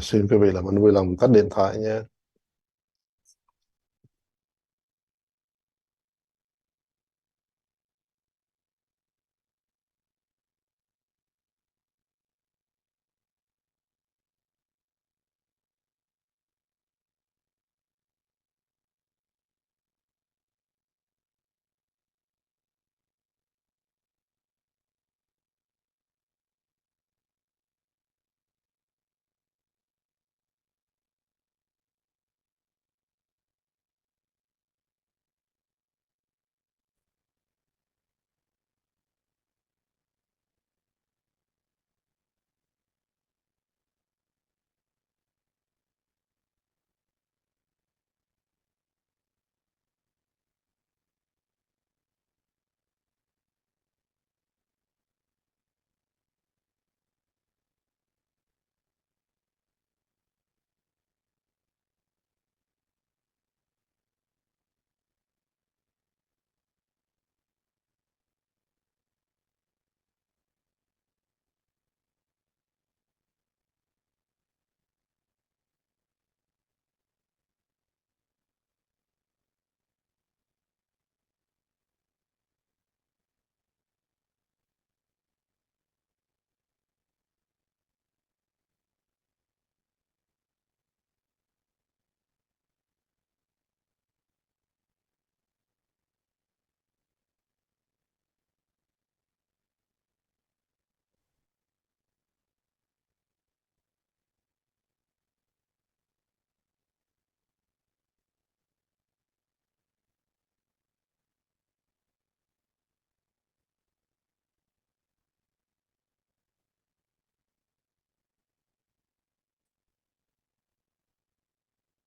Xin quý vị làm ơn vui lòng tắt điện thoại nhé.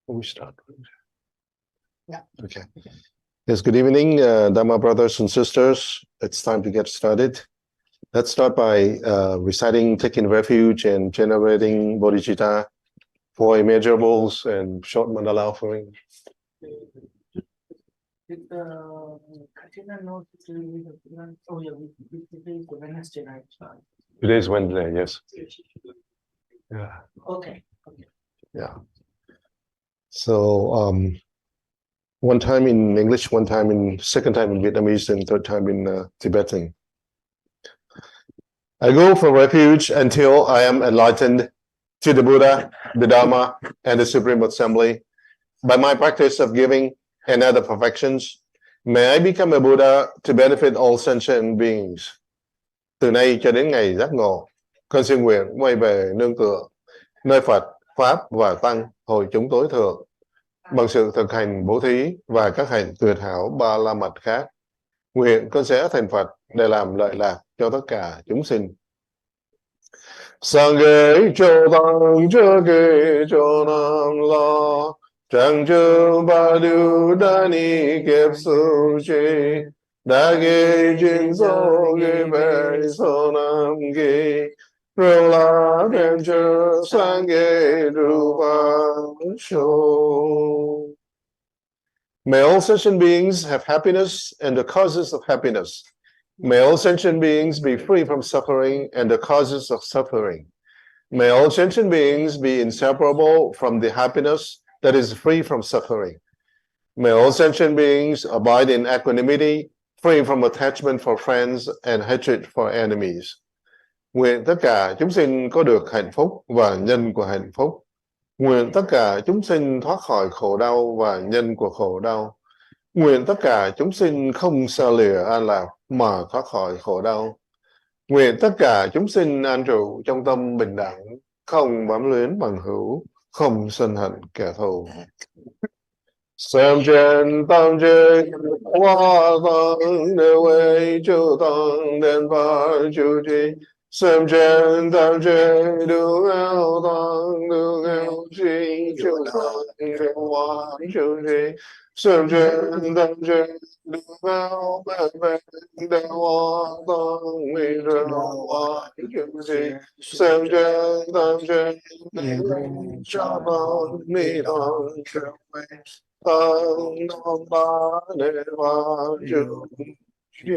We start. Yeah. Okay. Yes, good evening, Dharma brothers and sisters. It's time to get started. Let's start by reciting, taking refuge, and generating bodhicitta for immeasurables and short mandala offering. Did Katrina know oh yeah, we Wednesday night. Today is Wednesday, yes. Yeah. Okay. Yeah. So one time in English, second time in Vietnamese, and third time in Tibetan. I go for refuge until I am enlightened to the Buddha, the Dharma, and the Supreme Assembly by my practice of giving and other perfections. May I become a Buddha to benefit all sentient beings. Từ nay cho đến ngày giác ngộ, con xin nguyện quay về nương tựa nơi Phật, Pháp và Tăng hồi chúng tối thượng bằng sự thực hành bố thí và các hành tuyệt hảo ba la mật khác. Nguyện con sẽ thành Phật để làm lợi lạc cho tất cả chúng sinh. Sangye cho tăng cho kê cho nam la chẳng chư ba du đa ni kiếp su chi đa ghê chuyên sô ghê bê sô nam ghê rô la thêm chư sang ghê ru ba sô. May all sentient beings have happiness and the causes of happiness. May all sentient beings be free from suffering and the causes of suffering. May all sentient beings be inseparable from the happiness that is free from suffering. May all sentient beings abide in equanimity, free from attachment for friends and hatred for enemies. Nguyện tất cả chúng sinh có được hạnh phúc và nhân của hạnh phúc. Nguyện tất cả chúng sinh thoát khỏi khổ đau và nhân của khổ đau. Nguyện tất cả chúng sinh không xa lìa an lạc mà thoát khỏi khổ đau. Nguyện tất cả chúng sinh an trụ trong tâm bình đẳng, không bám luyến bằng hữu, không sân hận kẻ thù. Xem trên tam chế, hoa tăng đều quay chu tăng đến phá chu trì. Xem trên tam chế, đủ eo tăng, đủ eo chi, chu tăng đều hoa chu trì. Xem trên tam chế, đủ eo bè bè, đều hoa tăng, mi rơ hoa chu trì. Xem trên tam chế, đủ eo cha tăng, mi tăng chu trì.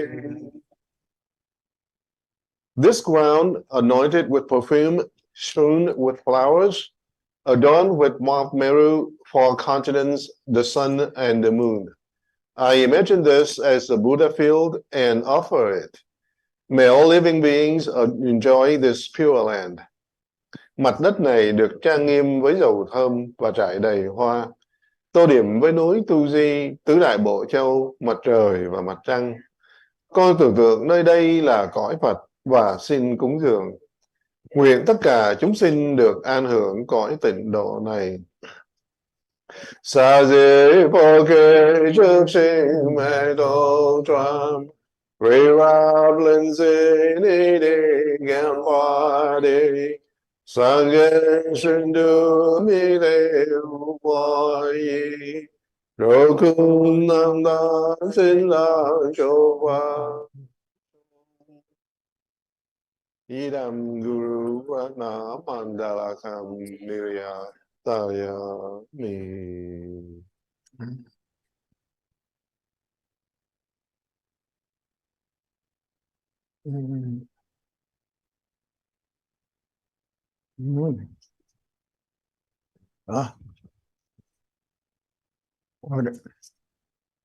This ground, anointed with perfume, strewn with flowers, adorned with moth meru for continents, the sun, and the moon. I imagine this as the Buddha field and offer it. May all living beings enjoy this pure land. Mặt đất này được trang nghiêm với dầu thơm và trải đầy hoa, tô điểm với núi Tu Di, tứ đại bộ châu, mặt trời và mặt trăng. Con tưởng tượng nơi đây là cõi Phật và xin cúng dường. Nguyện tất cả chúng sinh được an hưởng cõi tịnh độ này. Sa di phô kê trước sinh mê tô tràm, Ri rạp linh di ni đi ngàn hoa đi, Sang ghê sinh đu mi lê hoa yi, Rô cung nam đan xin lang châu hoa. Idam Guru Vatna Mandalakam Nirya Taya Mi.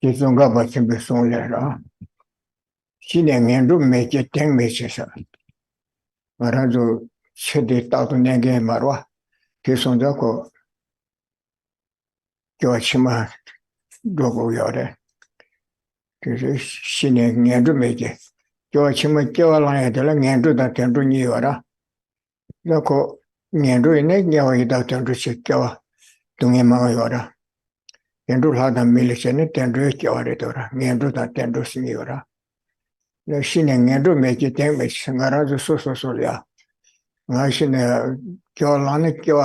Chỉ dùng các bậc chân bị xuống lại đó. Khi này nghe lúc mấy cái tiếng mấy cái sao, mà ra rồi sẽ đi tạo ra những cái mà rồi, thì xong đó có Geshe-ma đồ của họ đấy. Thì khi này nghe lúc mấy cái Geshe-ma kêu lại đó là nghe lúc đã tiếng lúc nhiều đó. Nó có nghe lúc này nghe vậy đã tiếng lúc sẽ kêu tung nghe mà họ đó. Tiếng lúc họ đã mình sẽ nói tiếng lúc kêu ở đây đó, nghe lúc đã tiếng lúc nhiều đó. Nó xin nghe lúc mấy cái tiếng mấy cái ngã ra rồi số liền. Ngài xin kêu lại kêu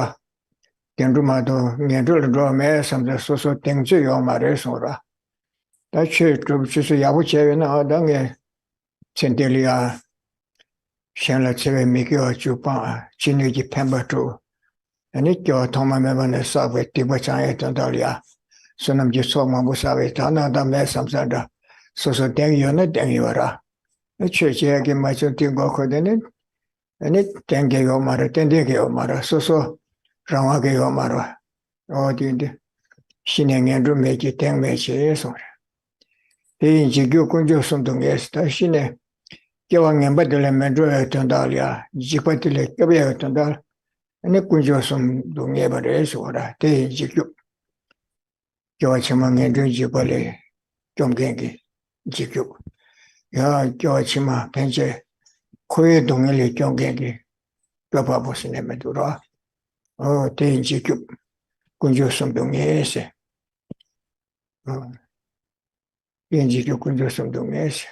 tiếng lúc mà đó nghe lúc đó mấy xong rồi số tiếng chữ yếu mà đấy xong rồi. Đã chơi chụp chữ yếu bút chơi nó đó nghe Shantideva xem là chơi mấy cái chụp à chỉ như cái phim bắt đầu. Anh ấy kêu thằng mà mấy bạn sao vậy thì bắt chạy trong đó liền. Số năm chỉ số mà bút sao vậy thằng nào đó mấy xong rồi đó số tiếng yếu nó tiếng yếu ra. Nó chơi cái mà chúng tiếng có khối đấy. Anh ấy tiếng cái yếu mà rồi tiếng cái yếu mà rồi số rong cái yếu mà rồi. Thì xin nghe rồi mấy cái tiếng mấy cái xong rồi. Thì chỉ kêu con chú xong đồng ấy đó xin kêu anh em bắt đầu làm mấy rồi trong đó liền. Chỉ bắt đầu cái bây giờ trong đó. Anh ấy con chú xong đồng ấy bắt đầu xong rồi. Thì chỉ kêu anh em nghe rồi chỉ bắt đầu trong cái chỉ kêu. 야, Geshe-ma 펜제 코에 동일이 경계기 뼈봐 보시네 메두라 대인지 군주성 동에서 대인지 군주성 동에서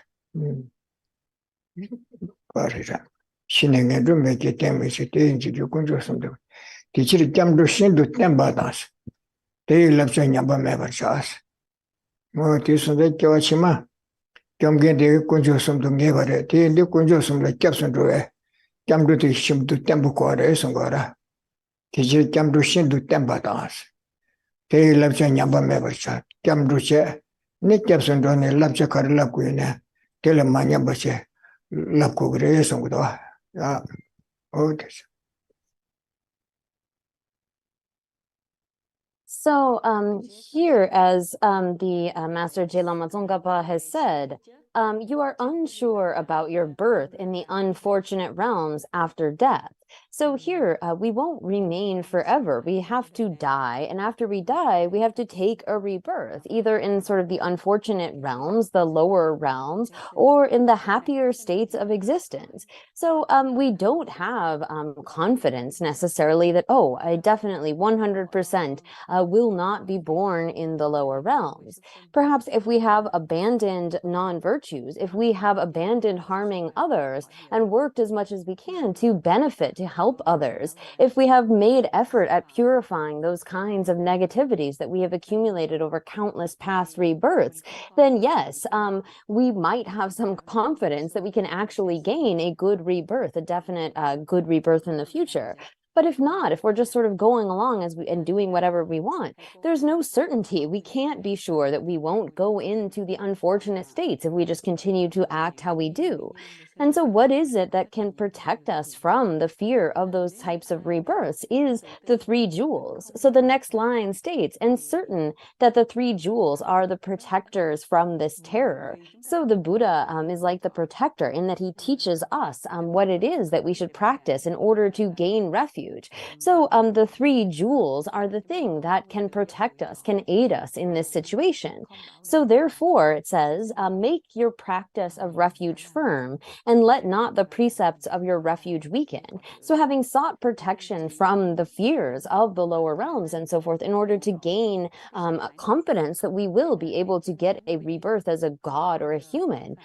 바르자 신행에 좀 몇개 때문에 대인지 군주성 동 뒤치를 잠도 신도 땜바다스 대일랍자냐 밤에버샤스 뒤선데 Geshe-ma Trong để con chú sống đồng nghe vậy thì nếu con chú sống là chấp nhận rồi, chăm đôi thì xem được tempo qua đấy xong rồi đó, thì chỉ chăm đôi xem được tempo đó, thì làm cho nhà bạn mẹ vậy sao, chăm đôi sẽ nếu chấp nhận rồi này làm cho cái làm cái này, thì làm mà nhà bạn sẽ làm cái đấy xong rồi đó, ok. So here, as the Master Je-lama Tsongkhapa has said, you are unsure about your birth in the unfortunate realms after death. So here, we won't remain forever. We have to die. And after we die, we have to take a rebirth, either in sort of the unfortunate realms, the lower realms, or in the happier states of existence. So we don't have confidence necessarily that, oh, I definitely 100% will not be born in the lower realms. Perhaps if we have abandoned non-virtues, if we have abandoned harming others and worked as much as we can to benefit, to help others, if we have made effort at purifying those kinds of negativities that we have accumulated over countless past rebirths, then yes, we might have some confidence that we can actually gain a good rebirth, a definite good rebirth in the future. But if not, if we're just sort of going along and doing whatever we want, there's no certainty. We can't be sure that we won't go into the unfortunate states if we just continue to act how we do. And so what is it that can protect us from the fear of those types of rebirths is the three jewels. So the next line states, and certain that the three jewels are the protectors from this terror. So the Buddha is like the protector in that he teaches us what it is that we should practice in order to gain refuge. So the three jewels are the thing that can protect us, can aid us in this situation. So therefore, it says, make your practice of refuge firm and let not the precepts of your refuge weaken. So having sought protection from the fears of the lower realms and so forth in order to gain confidence that we will be able to get a rebirth as a god or a human,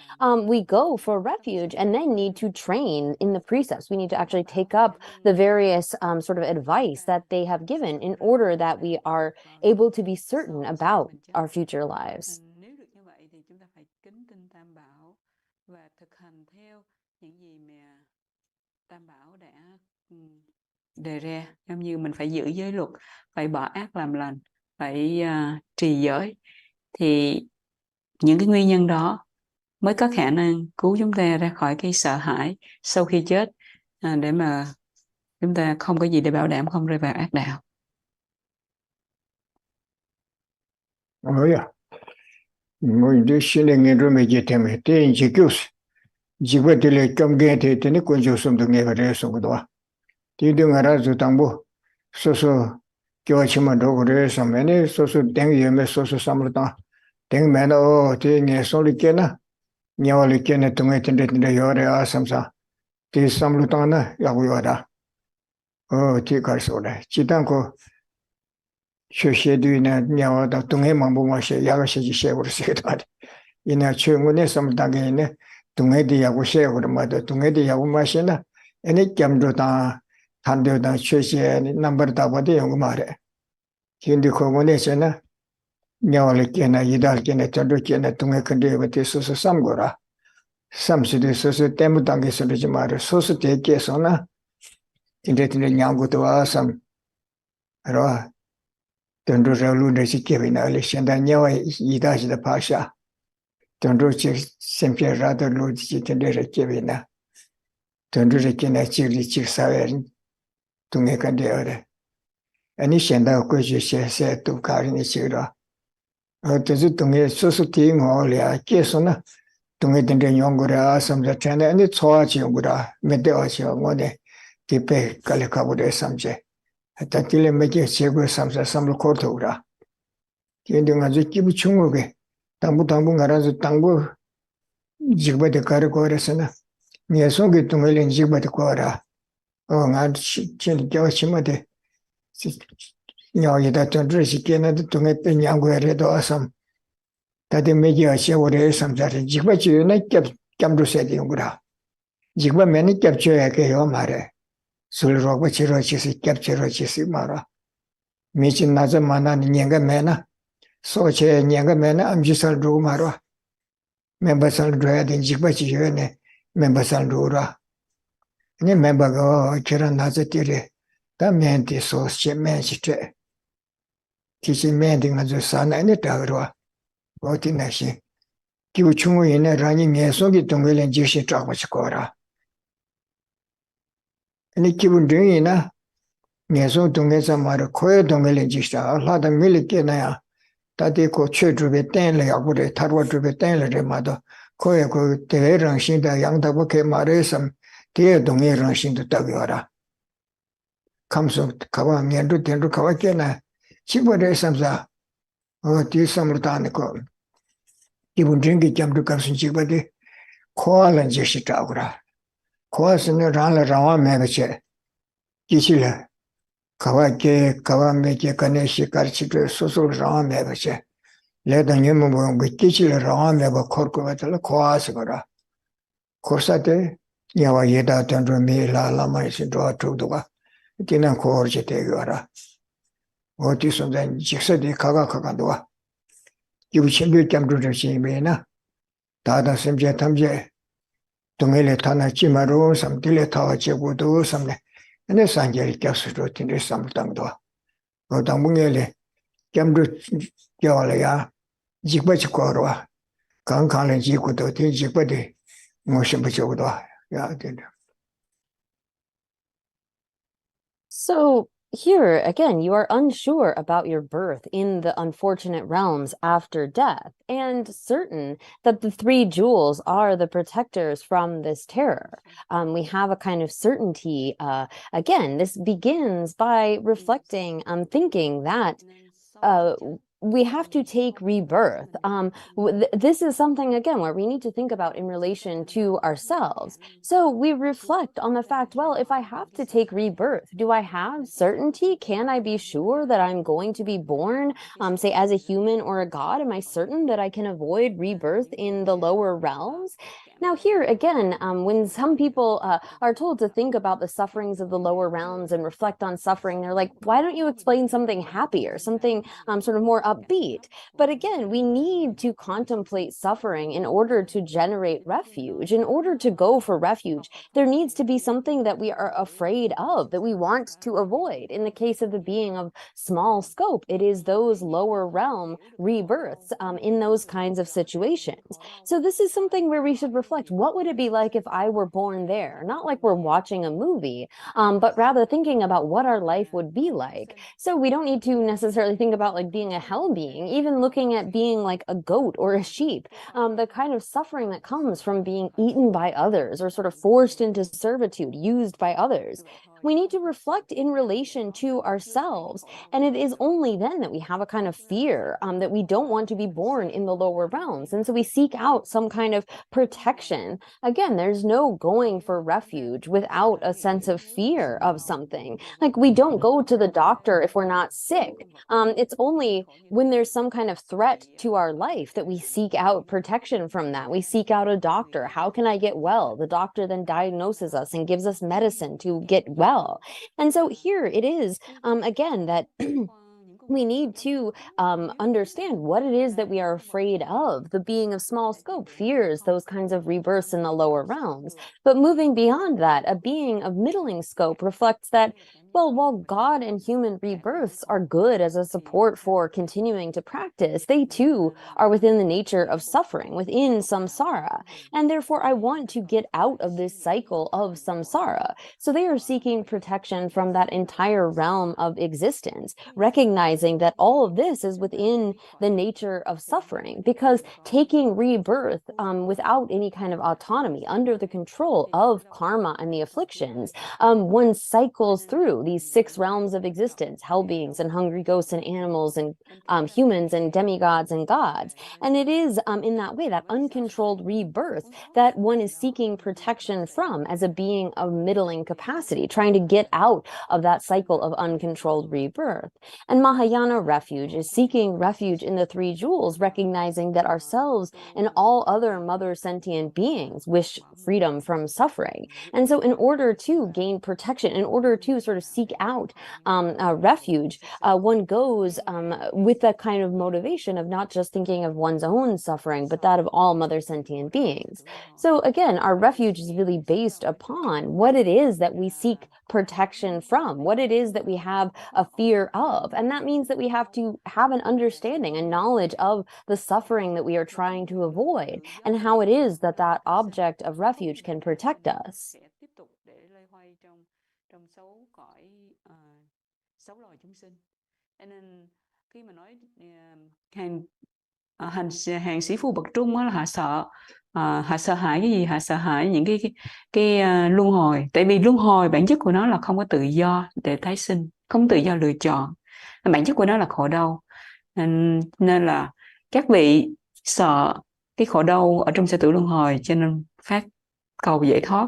we go for refuge and then need to train in the precepts. We need to actually take up the various sort of advice that they have given in order that we are able to be certain about our future lives. Nếu được như vậy thì chúng ta phải kính tin Tam Bảo và thực hành theo những gì mà Tam Bảo đã đề ra. Giống như mình phải giữ giới luật, phải bỏ ác làm lành, phải trì giới. Thì những cái nguyên nhân đó mới có khả năng cứu chúng ta ra khỏi cái sợ hãi sau khi chết, để mà chúng ta không có gì để bảo đảm không rơi vào ác đạo. Ngồi đi xin nghe rồi mới chết mà tên chỉ cứu chỉ có thể là trong cái thế này quan trọng sống được nghe vào đấy sống đó thì đừng ngara rồi tăng bộ số cho chỉ mà đâu có đấy sống này số tiếng gì mà số sống đó tiếng mà nó thì nghe số lịch kia na nhau lịch kia này tung cái tên đấy hiểu đấy sống sao thì sống đó na ya vui đó thì cái số đấy chỉ đang có 최셰드이나 냐와다 동해 망보마시 야가시지 셰고르시다 이나 최근에 섬당게네 동해디 야고 셰고르마도 동해디 야고 마시나 애니 겸도다 단도다 최셰 넘버다 버데 연구 말해 근데 거기에서나 냐월께나 이달께나 저도께나 동해 근데 버데 소소 삼고라 삼시데 소소 때무당게 소리지 말해 소소 대께서나 인데트네 냥고도 와삼 알아 Tendru ralu nasi kevina le shenda nyawa ida shida pasha. Tendru chik sempia rada lu chi tendere kevina. Tendru rekina chikli chik saverin tunge kande ore. Ani shenda ko je se tu karini chira. Tezu tunge sosu ti ngo le kesona tunge tende nyongura samja chanda ani choa chi ngura mede a chi ngone tipe kale kabure samje. Tatile meke chego samsa samlo kortoura. Kende ngazu kibu chungoge. Tambu ngarazu tangbu jigba de kare koresana. Nyesonge tungelen jigba de kora. Nga chen kyawa chima de. Nyawa yeda tondre si kena de tunge pe nyangu redo asam. Tate meke a chego re samsare. Jigba chiyo na kyamdu sedi yungura. Jigba meni kyab chiyo yake yo mare. 술 roba chiro chisi kyab chiro chisi mara michin naza mana nyanga mena soche nyanga mena amjisal ru mara memba sal ru din jigba chiyo ne memba sal ru ra ne memba go chira naza tire ta menti sos che menchi tre kichi menti ngazo sana ne ta ru oti nashi kiu chungu ine rani ngeso gi tungelen jishi chakwa chikora Ni 기분 중이나 내서 동에서 말을 코에 동을 지시다 하다 밀게나야 다들 최주배 땡을 야구를 타로 주배 땡을 마도 코에 그 대랑 신다 양다고게 말해서 대에 동해랑 신도 따기와라 감소 가와 면도 된도 가와게나 집어를 삼사 뒤섬을 다니고 기분 중이 점도 감순 집어들 코알은 지시다고라 코아스는 라와 매베체 기실라 가와게 가와메게 가네시 가르치도 소소 라와 매베체 레다님은 뭐 기실라 라와 매베 코르코바들 코아스거라 코사데 야와 예다 던도 메라라마이시 도도가 기난 코르제 되거라 어디서 된 직서디 가가가도와 기부신비 점도를 시메나 다다 심제 탐제 동해에 타나 치마로 삼딜에 타와 제고도 삼네 내 산제를 껴서도 진짜 삼당도 당분에래 겸도 겨울이야 직받지 거로와 강강한 지구도 대직받이 무슨 부족도 야 된다. So here again, you are unsure about your birth in the unfortunate realms after death, and certain that the three jewels are the protectors from this terror. We have a kind of certainty. Again, this begins by reflecting, thinking that we have to take rebirth. This is something, again, where we need to think about in relation to ourselves. So we reflect on the fact, well, if I have to take rebirth, do I have certainty? Can I be sure that I'm going to be born, say, as a human or a god? Am I certain that I can avoid rebirth in the lower realms? Now here again, when some people are told to think about the sufferings of the lower realms and reflect on suffering, they're like, why don't you explain something happier, something sort of more upbeat? But again, we need to contemplate suffering in order to generate refuge. In order to go for refuge, there needs to be something that we are afraid of, that we want to avoid. In the case of the being of small scope, it is those lower realm rebirths in those kinds of situations. So this is something where we should reflect, what would it be like if I were born there? Not like we're watching a movie, but rather thinking about what our life would be like. So we don't need to necessarily think about like being a hell being, even looking at being like a goat or a sheep, the kind of suffering that comes from being eaten by others or sort of forced into servitude, used by others. We need to reflect in relation to ourselves. And it is only then that we have a kind of fear that we don't want to be born in the lower realms. And so we seek out some kind of protection. Again, there's no going for refuge without a sense of fear of something. Like we don't go to the doctor if we're not sick. It's only when there's some kind of threat to our life that we seek out protection from that. We seek out a doctor. How can I get well? The doctor then diagnoses us and gives us medicine to get well. And so here it is, again, that we need to understand what it is that we are afraid of. The being of small scope fears those kinds of rebirths in the lower realms. But moving beyond that, a being of middling scope reflects that, well, while God and human rebirths are good as a support for continuing to practice, they too are within the nature of suffering, within samsara. And therefore, I want to get out of this cycle of samsara. So they are seeking protection from that entire realm of existence, recognizing that all of this is within the nature of suffering, because taking rebirth without any kind of autonomy, under the control of karma and the afflictions, one cycles through these 6 realms of existence, hell beings and hungry ghosts and animals and humans and demigods and gods. And it is in that way, that uncontrolled rebirth, that one is seeking protection from as a being of middling capacity, trying to get out of that cycle of uncontrolled rebirth. And Mahayana refuge is seeking refuge in the 3 jewels, recognizing that ourselves and all other mother sentient beings wish freedom from suffering. And so in order to gain protection, in order to sort of seek out refuge, one goes with that kind of motivation of not just thinking of one's own suffering, but that of all mother sentient beings. So again, our refuge is really based upon what it is that we seek protection from, what it is that we have a fear of. And that means that we have to have an understanding, a knowledge of the suffering that we are trying to avoid, and how it is that that object of refuge can protect us. Hàng sĩ phu bậc trung là họ sợ hãi cái gì? Họ sợ hãi những cái luân hồi. Tại vì luân hồi bản chất của nó là không có tự do để tái sinh, không tự do lựa chọn. Bản chất của nó là khổ đau. Nên là các vị sợ cái khổ đau ở trong sinh tử luân hồi, cho nên phát cầu giải thoát.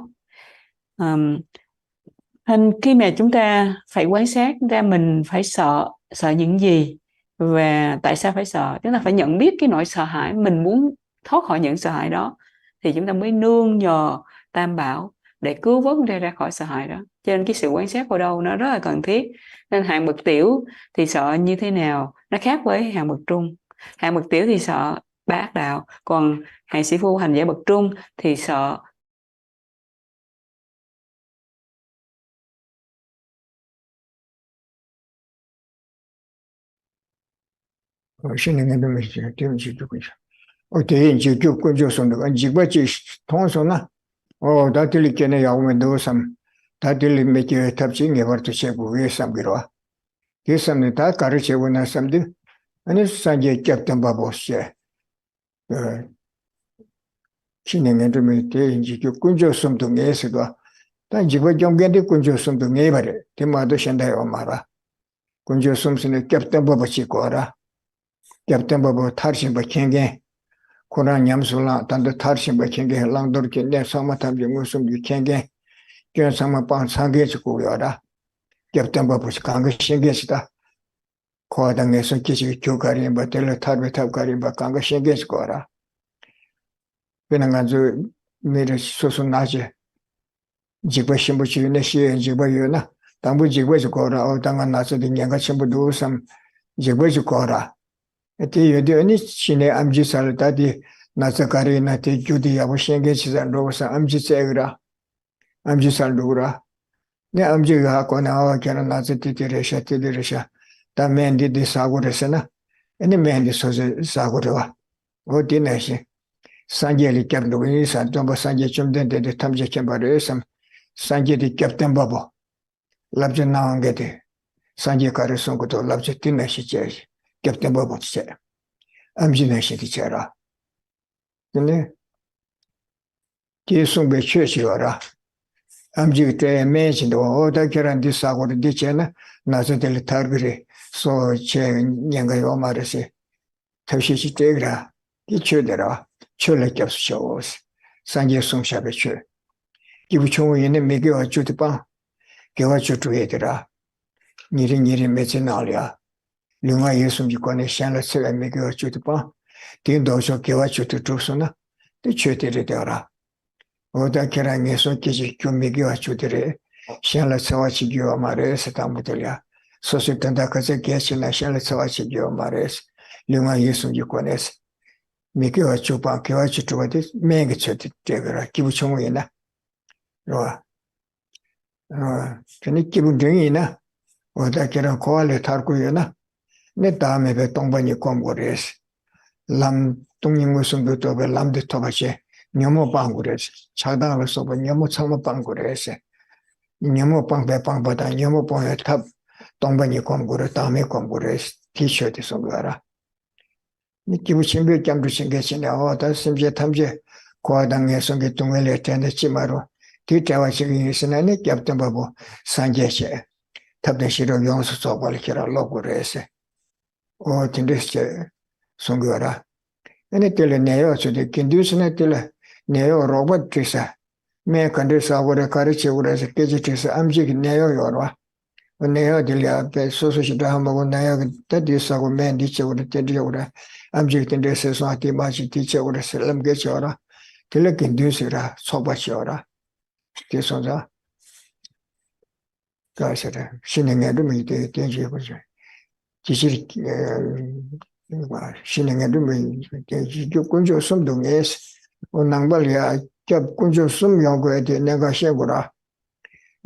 Khi mà chúng ta phải quan sát ra mình phải sợ những gì và tại sao phải sợ, chúng ta phải nhận biết cái nỗi sợ hãi, mình muốn thoát khỏi những sợ hãi đó thì chúng ta mới nương nhờ Tam Bảo để cứu vớt ra khỏi sợ hãi đó. Cho nên cái sự quan sát vào đâu nó rất là cần thiết. Nên hạng bậc tiểu thì sợ như thế nào nó khác với hạng bậc trung. Hạng bậc tiểu thì sợ ba ác đạo, còn hạng sĩ phu hành giả bậc trung thì sợ 신의 좀 있어요. 좀 지키고 있어. 대인 지켜 군조선도 지바지 통선나 다들 있겠네 야오면 넣었음 다들 몇개 탑진에 버터 세고 왜 삼기로 계산은 다 가르치고 나sam들 아니 산제 캡tain 바보스 진행에 좀 대인 지켜 군조선도 내서가 단 지바 경계대 군조선도 내버려 대마도 현대어 말아 군조선은 캡tain 바보스 거라 캡tain 바보 탈신 바ken게 Koran Yamsula, Tanda Tarsim Bakinge, Langdor Kende, Samatam Musum, you can't get some upon Sangage Kuyada. Captain Babus Kanga Shingesta. Kodang Eson Kishi Kyukari, but Teletabita Kariba Kanga Shinges Kora. Penangazu made a Sosunaje. Jibashimbuchi Neshi and Jibayuna. Tambu Jibazu Kora, or Tanganasa, the Yangashambu, some Jibazu Kora. Ati yoni chine amji saltadi nasakari nati judi abashenge chizando sa amji segra amji saldura ne amji ga kona awa kana nasati tiresha ta mendi de sagure sena ene mendi soze sagure o dineshi sanjeli kapdo ni santomba sanje chumden de tamje chembare sam sanje di captain babo labje naangete sanje kare songoto labje dineshi che Captain Bobo c'è. Amginesi c'era. Ne? Che sono becci ora. Amgite immagino o da che erano di sagor di cena, naso delle targri, so c'è niente io maresi. Tashi tegra, che c'era, c'è le capsules. Sanje sono shabecce. Che vuoi in me che ho aggiunto pa, che ho aggiunto edera. Niri mezzenalia. Lunga Yesum di conoscenza la sera mi che ho ciuto pa, ti doso che ho ciuto trusona, ti ciutere d'ora. O da che era messo che ci chiumi che ho ciutere, scian la savaci che ho amare se tamutelia. So se tanta cosa che c'è la scian la savaci che ho amare, lunga Yesum di conoscenza. Mi che ho ciupa, che ho ciuto, me che ciuto tegara, chi vuciamo ina. Roa. Che ne chi vuciamo o da che era quale tarco ina. Ne dame be tongbani komgores lam tongning usumdo to be lam de tobache nyomo bangures chadang so be nyomo chama bangures nyomo bang be bang bada nyomo bang tab tongbani komgore dame komgores t-shirt so gara ni kibu chimbe jamdu singe sine o da simje tamje koadang songe tungele tende chimaro ti tawa singe sine ne captain babo sanjeche tabde shiro yonso so bal kira logures o tindesce songuara ene tele neo so de kindusne tele neo robot tisa me kandesa ore kariche ure se keje tisa amji neo yorwa neo dele pe soso shida hamago neo tadisa go men diche ure tedje ure amji tindese so ati machi diche ure selam geche ora tele kindusira sobachi ora tesonza 가서라 신행에 좀 이제 된지 보죠. 지실 신행에 좀 이제 군조 섬동에 원낭발이야 겹 군조 섬 연구에 대해 내가 शे고라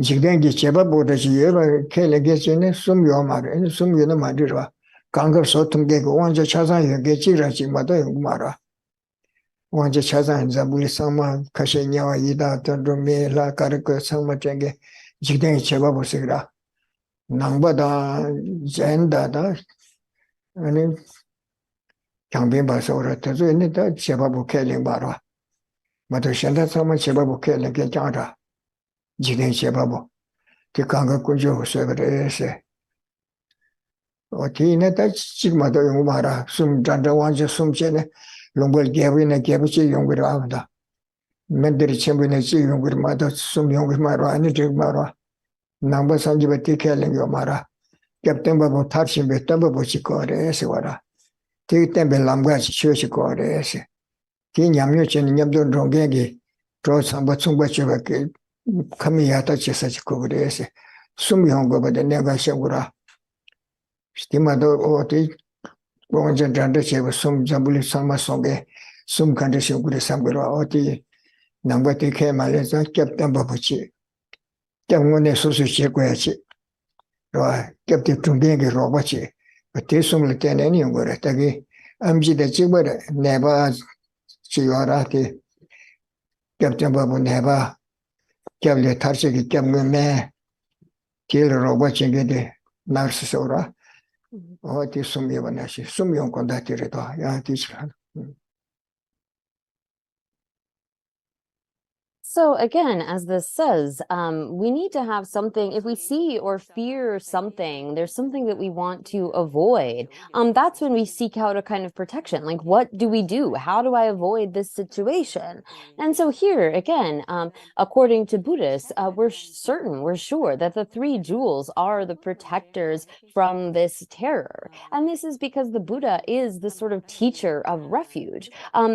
지금 이제 제바보다지 여러 켈레게스네 섬요 말에 섬요는 말이라 강급 소통게 원자 차상 여기 지라지 마다 말아 원자 차상 잡을 상마 가셔냐와 이다 던도메라 가르고 상마쟁게 지금 제바보세라 낭바다 젠다다 아니 장빈 봐서 그랬다도 있는데 제바보 켈링 봐라 맞아 현대 사람 제바보 켈링 괜찮아 지금 제바보 그 강가 군조 서버에서 어디네 다 지금마다 용 봐라 숨 잔자 완전 숨전에 롱벌 개비네 개비치 용기로 합니다 맨들이 전부네 지 용기로 마다 숨 용기로 말아 아니 저 말아 남바 산지베티 켈링 요 말아 캡tain 바보 탈신 베tam바 보시 거래서 와라 되기 때문에 남가지 쉬어시 거래서 그 냠요체는 냠돈 롱게기 저 삼바 충바치밖에 카미야타 치사지 거래서 숨용 거보다 내가 쉬고라 스티마도 어디 원전 잔데 제가 숨 잡을 삼마 속에 숨 간데 쉬고래 삼고라 어디 남바티 개 말해서 캡tain 바보치 때문에 소수 she고야지 로 캡틴 중뱅게 로바치 Te sum le tene ni ngore tagi amji de chibare neba chiwara te kapten babu neba kyable tarse ki kyamge me til roba chenge de nars sora o te sum yebana shi sum yon konda tire to ya tisra. So again, as this says, we need to have something, if we see or fear something, there's something that we want to avoid. That's when we seek out a kind of protection. Like, what do we do? How do I avoid this situation? And so here, again, according to Buddhists, we're sure that the three jewels are the protectors from this terror. And this is because the Buddha is the sort of teacher of refuge.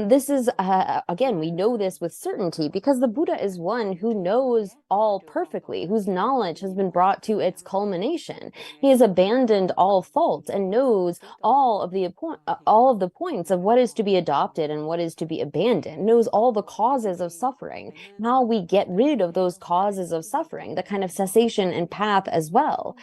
This is, again, we know this with certainty because the Buddha is one who knows all perfectly, whose knowledge has been brought to its culmination. He has abandoned all faults and knows all of the points of what is to be adopted and what is to be abandoned, knows all the causes of suffering, how we get rid of those causes of suffering, the kind of cessation and path as well.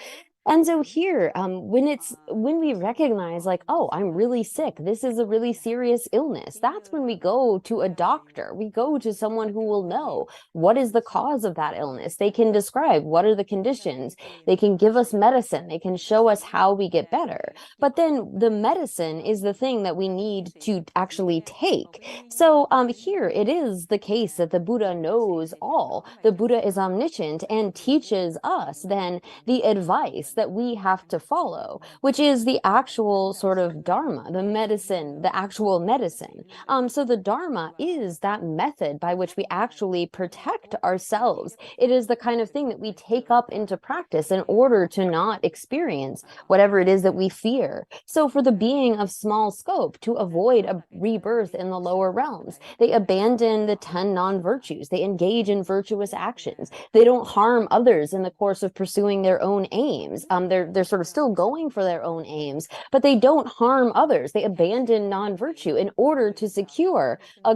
And so here, when we recognize like, oh, I'm really sick, this is a really serious illness, that's when we go to a doctor. We go to someone who will know what is the cause of that illness. They can describe what are the conditions. They can give us medicine. They can show us how we get better. But then the medicine is the thing that we need to actually take. So here it is the case that the Buddha knows all. The Buddha is omniscient and teaches us then the advice that we have to follow, which is the actual sort of dharma, the medicine, the actual medicine. So the dharma is that method by which we actually protect ourselves. It is the kind of thing that we take up into practice in order to not experience whatever it is that we fear. So for the being of small scope, to avoid a rebirth in the lower realms, they abandon the 10 non-virtues. They engage in virtuous actions. They don't harm others in the course of pursuing their own aims. They're sort of still going for their own aims, but they don't harm others. They abandon non-virtue in order to secure a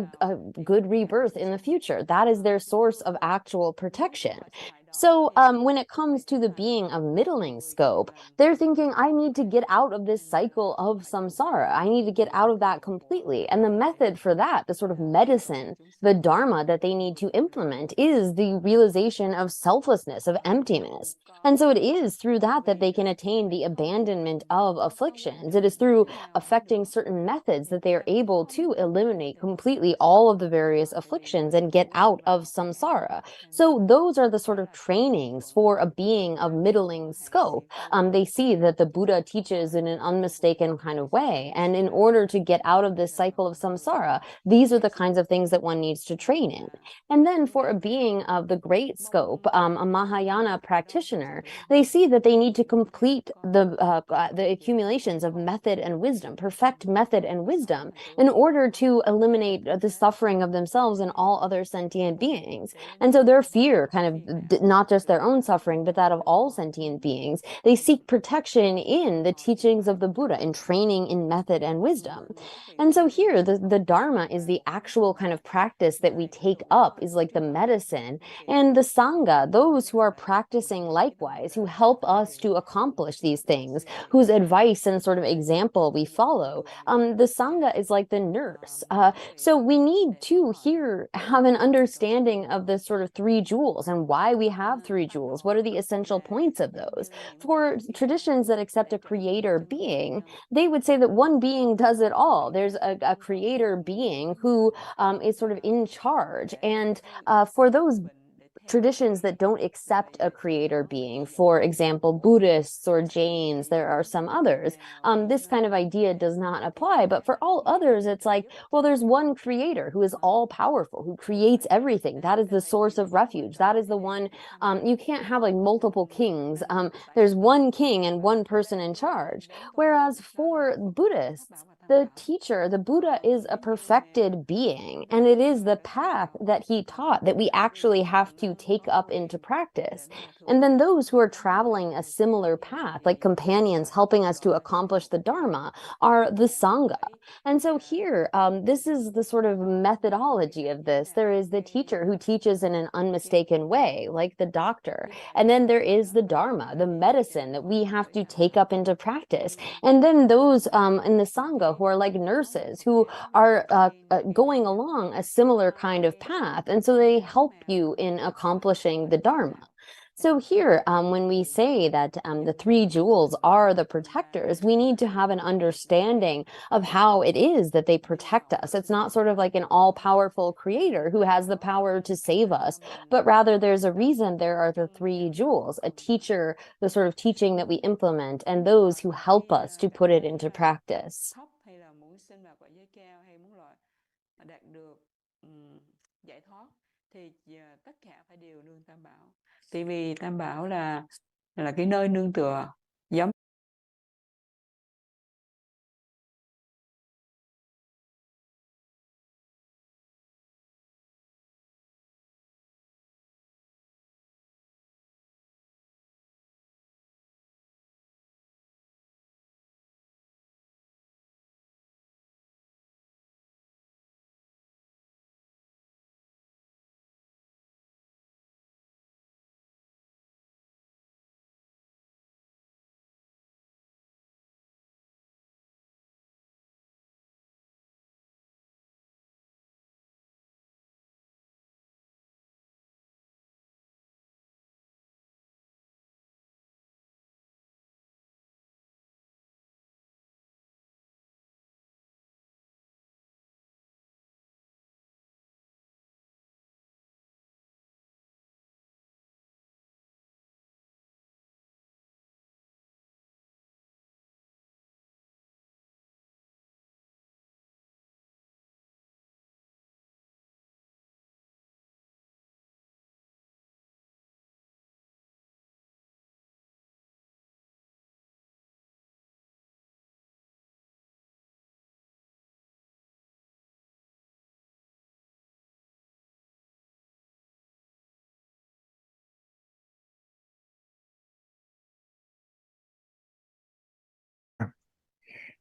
good rebirth in the future. That is their source of actual protection. So when it comes to the being of middling scope, they're thinking, I need to get out of this cycle of samsara. I need to get out of that completely. And the method for that, the sort of medicine, the dharma that they need to implement is the realization of selflessness, of emptiness. And so it is through that that they can attain the abandonment of afflictions. It is through affecting certain methods that they are able to eliminate completely all of the various afflictions and get out of samsara. So those are the sort of trainings for a being of middling scope. They see that the Buddha teaches in an unmistaken kind of way. And in order to get out of this cycle of samsara, these are the kinds of things that one needs to train in. And then for a being of the great scope, a Mahayana practitioner, they see that they need to complete the accumulations of method and wisdom, perfect method and wisdom, in order to eliminate the suffering of themselves and all other sentient beings. And so their fear kind of not just their own suffering, but that of all sentient beings. They seek protection in the teachings of the Buddha, in training in method and wisdom. And so here, the Dharma is the actual kind of practice that we take up, is like the medicine. And the Sangha, those who are practicing likewise, who help us to accomplish these things, whose advice and sort of example we follow. The Sangha is like the nurse. So we need to here have an understanding of the sort of three jewels and why we have three jewels. What are the essential points of those? For traditions that accept a creator being, they would say that one being does it all. There's a creator being who is sort of in charge. And for those traditions that don't accept a creator being, for example, Buddhists or Jains, there are some others, this kind of idea does not apply. But for all others, it's like, well, there's one creator who is all powerful, who creates everything. That is the source of refuge. That is the one, you can't have like multiple kings. There's one king and one person in charge. Whereas for Buddhists, the teacher, the Buddha, is a perfected being, and it is the path that he taught that we actually have to take up into practice. And then those who are traveling a similar path, like companions helping us to accomplish the Dharma, are the Sangha. And so here, this is the sort of methodology of this. There is the teacher who teaches in an unmistaken way, like the doctor. And then there is the Dharma, the medicine that we have to take up into practice. And then those in the Sangha who are like nurses who are going along a similar kind of path. And so they help you in accomplishing the Dharma. So here, when we say that the three jewels are the protectors, we need to have an understanding of how it is that they protect us. It's not sort of like an all-powerful creator who has the power to save us, but rather there's a reason there are the three jewels, a teacher, the sort of teaching that we implement, and those who help us to put it into practice. Khóc hay là muốn sinh vào quả giới cao hay muốn đạt được giải thoát thì tất cả phải đều nương Tam Bảo. Tại vì Tam Bảo là cái nơi nương tựa giống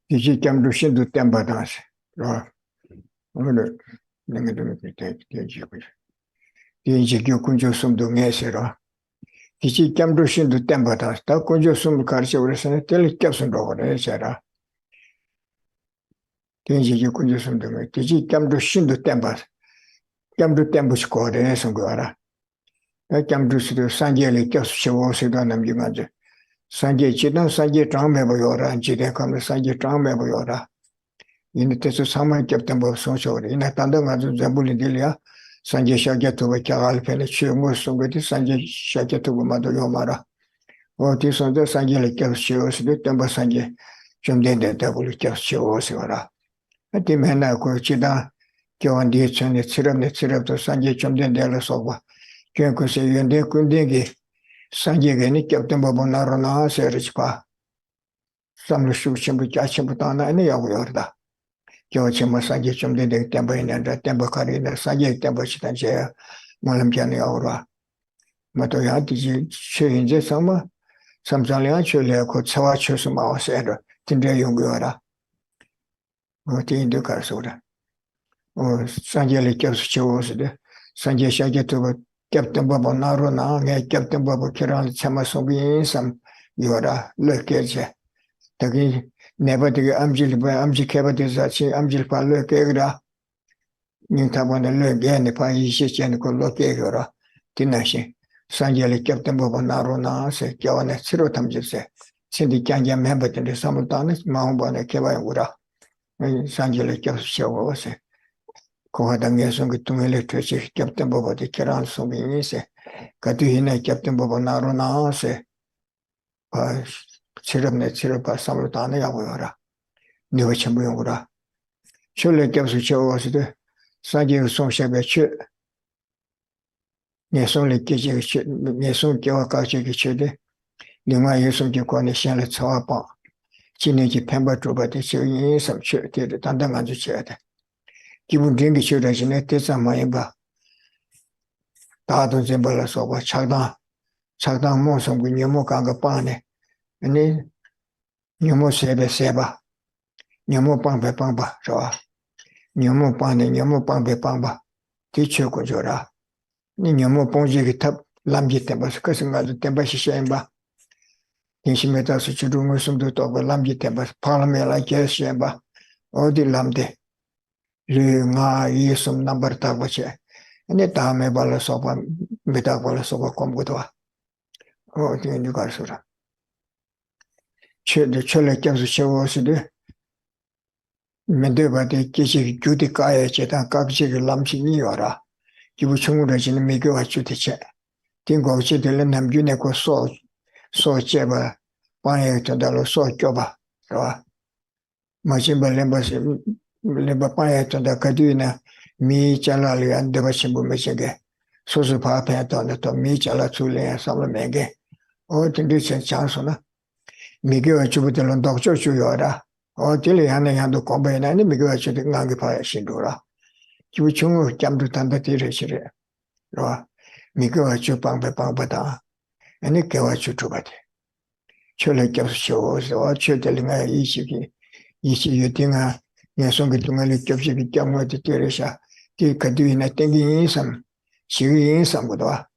Yeshi Kyamdu Shindu Temba Dance. Yeshi Kyo Kunjo Sumdu Ngesera. Yeshi Kyamdu Shindu Temba Dance. Ta Kunjo Sumdu Karsha Urasana Tele Kyapsun Dogore Esera. Yeshi Kyo Kunjo Sumdu Ngesera. Yeshi Kyamdu Shindu Temba. Kyamdu Tembu Skore Esungara. Kyamdu Shindu Sanjeli Kyapsu Shivo Sido Namjimanje. Sanje Chidan Sanje Trangme Boyora, Jide Kame Sanje Trangme Boyora. In the Tesu Sama Captain Bob Sonshore, in a Tandanga Zambulidia, Sanje Shagatu Karal Penichu Musungati, Sanje Shagatu Mado Yomara. Or this on the Sanje Kapsios, the Temba Sanje, Jumden de Double Kapsios. At the Mena Kuchida, Kyoan Ditch and its serum, the syrup to Sanje Jumden de la Sova. Kyanko say and de Kundegi. Sanjay Captain Bobonarona Serispa. Some Lushim Chachaputana and Yawarda. Georgema Sanjay de Tembain and the Tembacarina, Sanjay Tembachitanjaya, Malampiani Aura. Matoyati change the summer. Some Zalianchula could Sawachusuma said, Tindra Yungura. What in the Carsoda. Or Sanjay Kapschose, Sanjay Shagatu. Captain Bobo Narona, Captain Bobo Kiran Chamasobi, some Yora, Lurkeja. Taki never the Amjil by Amji Cabatizachi, Amjil Palurkera. Nintaban the Lurgan, the Paishi and Kolokera, Tinashi. Sanjali Captain Bobo Narona, said Joan at Sirotamjise. Cindy Kanya member in the Samutanis, Mahubana Kevayura. Sanjali Kapshaw. Kohadangesung Tumilitri, Captain Bobo de Kiran Sobimise, Katuhina, Captain Bobo Narona, se Siramnet Sirapa Samutana Yawara, Nivachamura. Surely Kapsu was the Sanjay Song Shabachu. Nesonly Kichi, Neson Kiwakachi Chide, Nima Yusum Kikoni Shanlet Sawapa, 진행기 펜바 주바데 시인 섬셔 되게 단단한 주셔야 돼. 기분 된게 싫어지네 대사 많이 봐. 다도 좀 벌어서 봐. 차당 모성구 녀모 간가 빠네. 아니 녀모 세베 세바. 녀모 빵배 빵바 좋아. 녀모 빠네 녀모 빵배 빵바. 뒤쳐고 줘라. 니 녀모 봉지기 탑 람지 때문에 그 생각도 때문에 시셔봐. 인심에 따라서 주중을 숨도 또 람지 때문에 파라메라 게시해봐. 어디 람데 르가 이숨 넘버 딱 버치. 근데 다음에 발라서 봐 메다 발라서 봐 공부도 와. 어디 누가 소라. 철에 껴서 세워서도 맨데바데 계시 주디 가야 제단 깍지를 남신이 와라. 기부 청구하시는 미교와 주대체. 딩고시 들은 남준의 소제바 방에 전달로 소줘봐. 그봐. 마침발 렘바시 렘바 방에 전달 가디나 미 잘라리 안 되바신 분에게 소수 파페 또 잘라 줄래 삼을매게 어딘지 장소나 미교와 주부들은 독조 주요라. 어딜 하는 한도 공부해나니 미교와 주된 강기 봐야 신도라. 기부 청구 잠도 단다 뒤르시래. 로 미교와 주 방배방보다 아니 개와 주주바데. 철에 겹쇼 철들링아 이시기 등아 예송그 동안에 겹시기 겹모지 때려샤 그 가두이나 땡기 인삼 시기 인삼보다 와.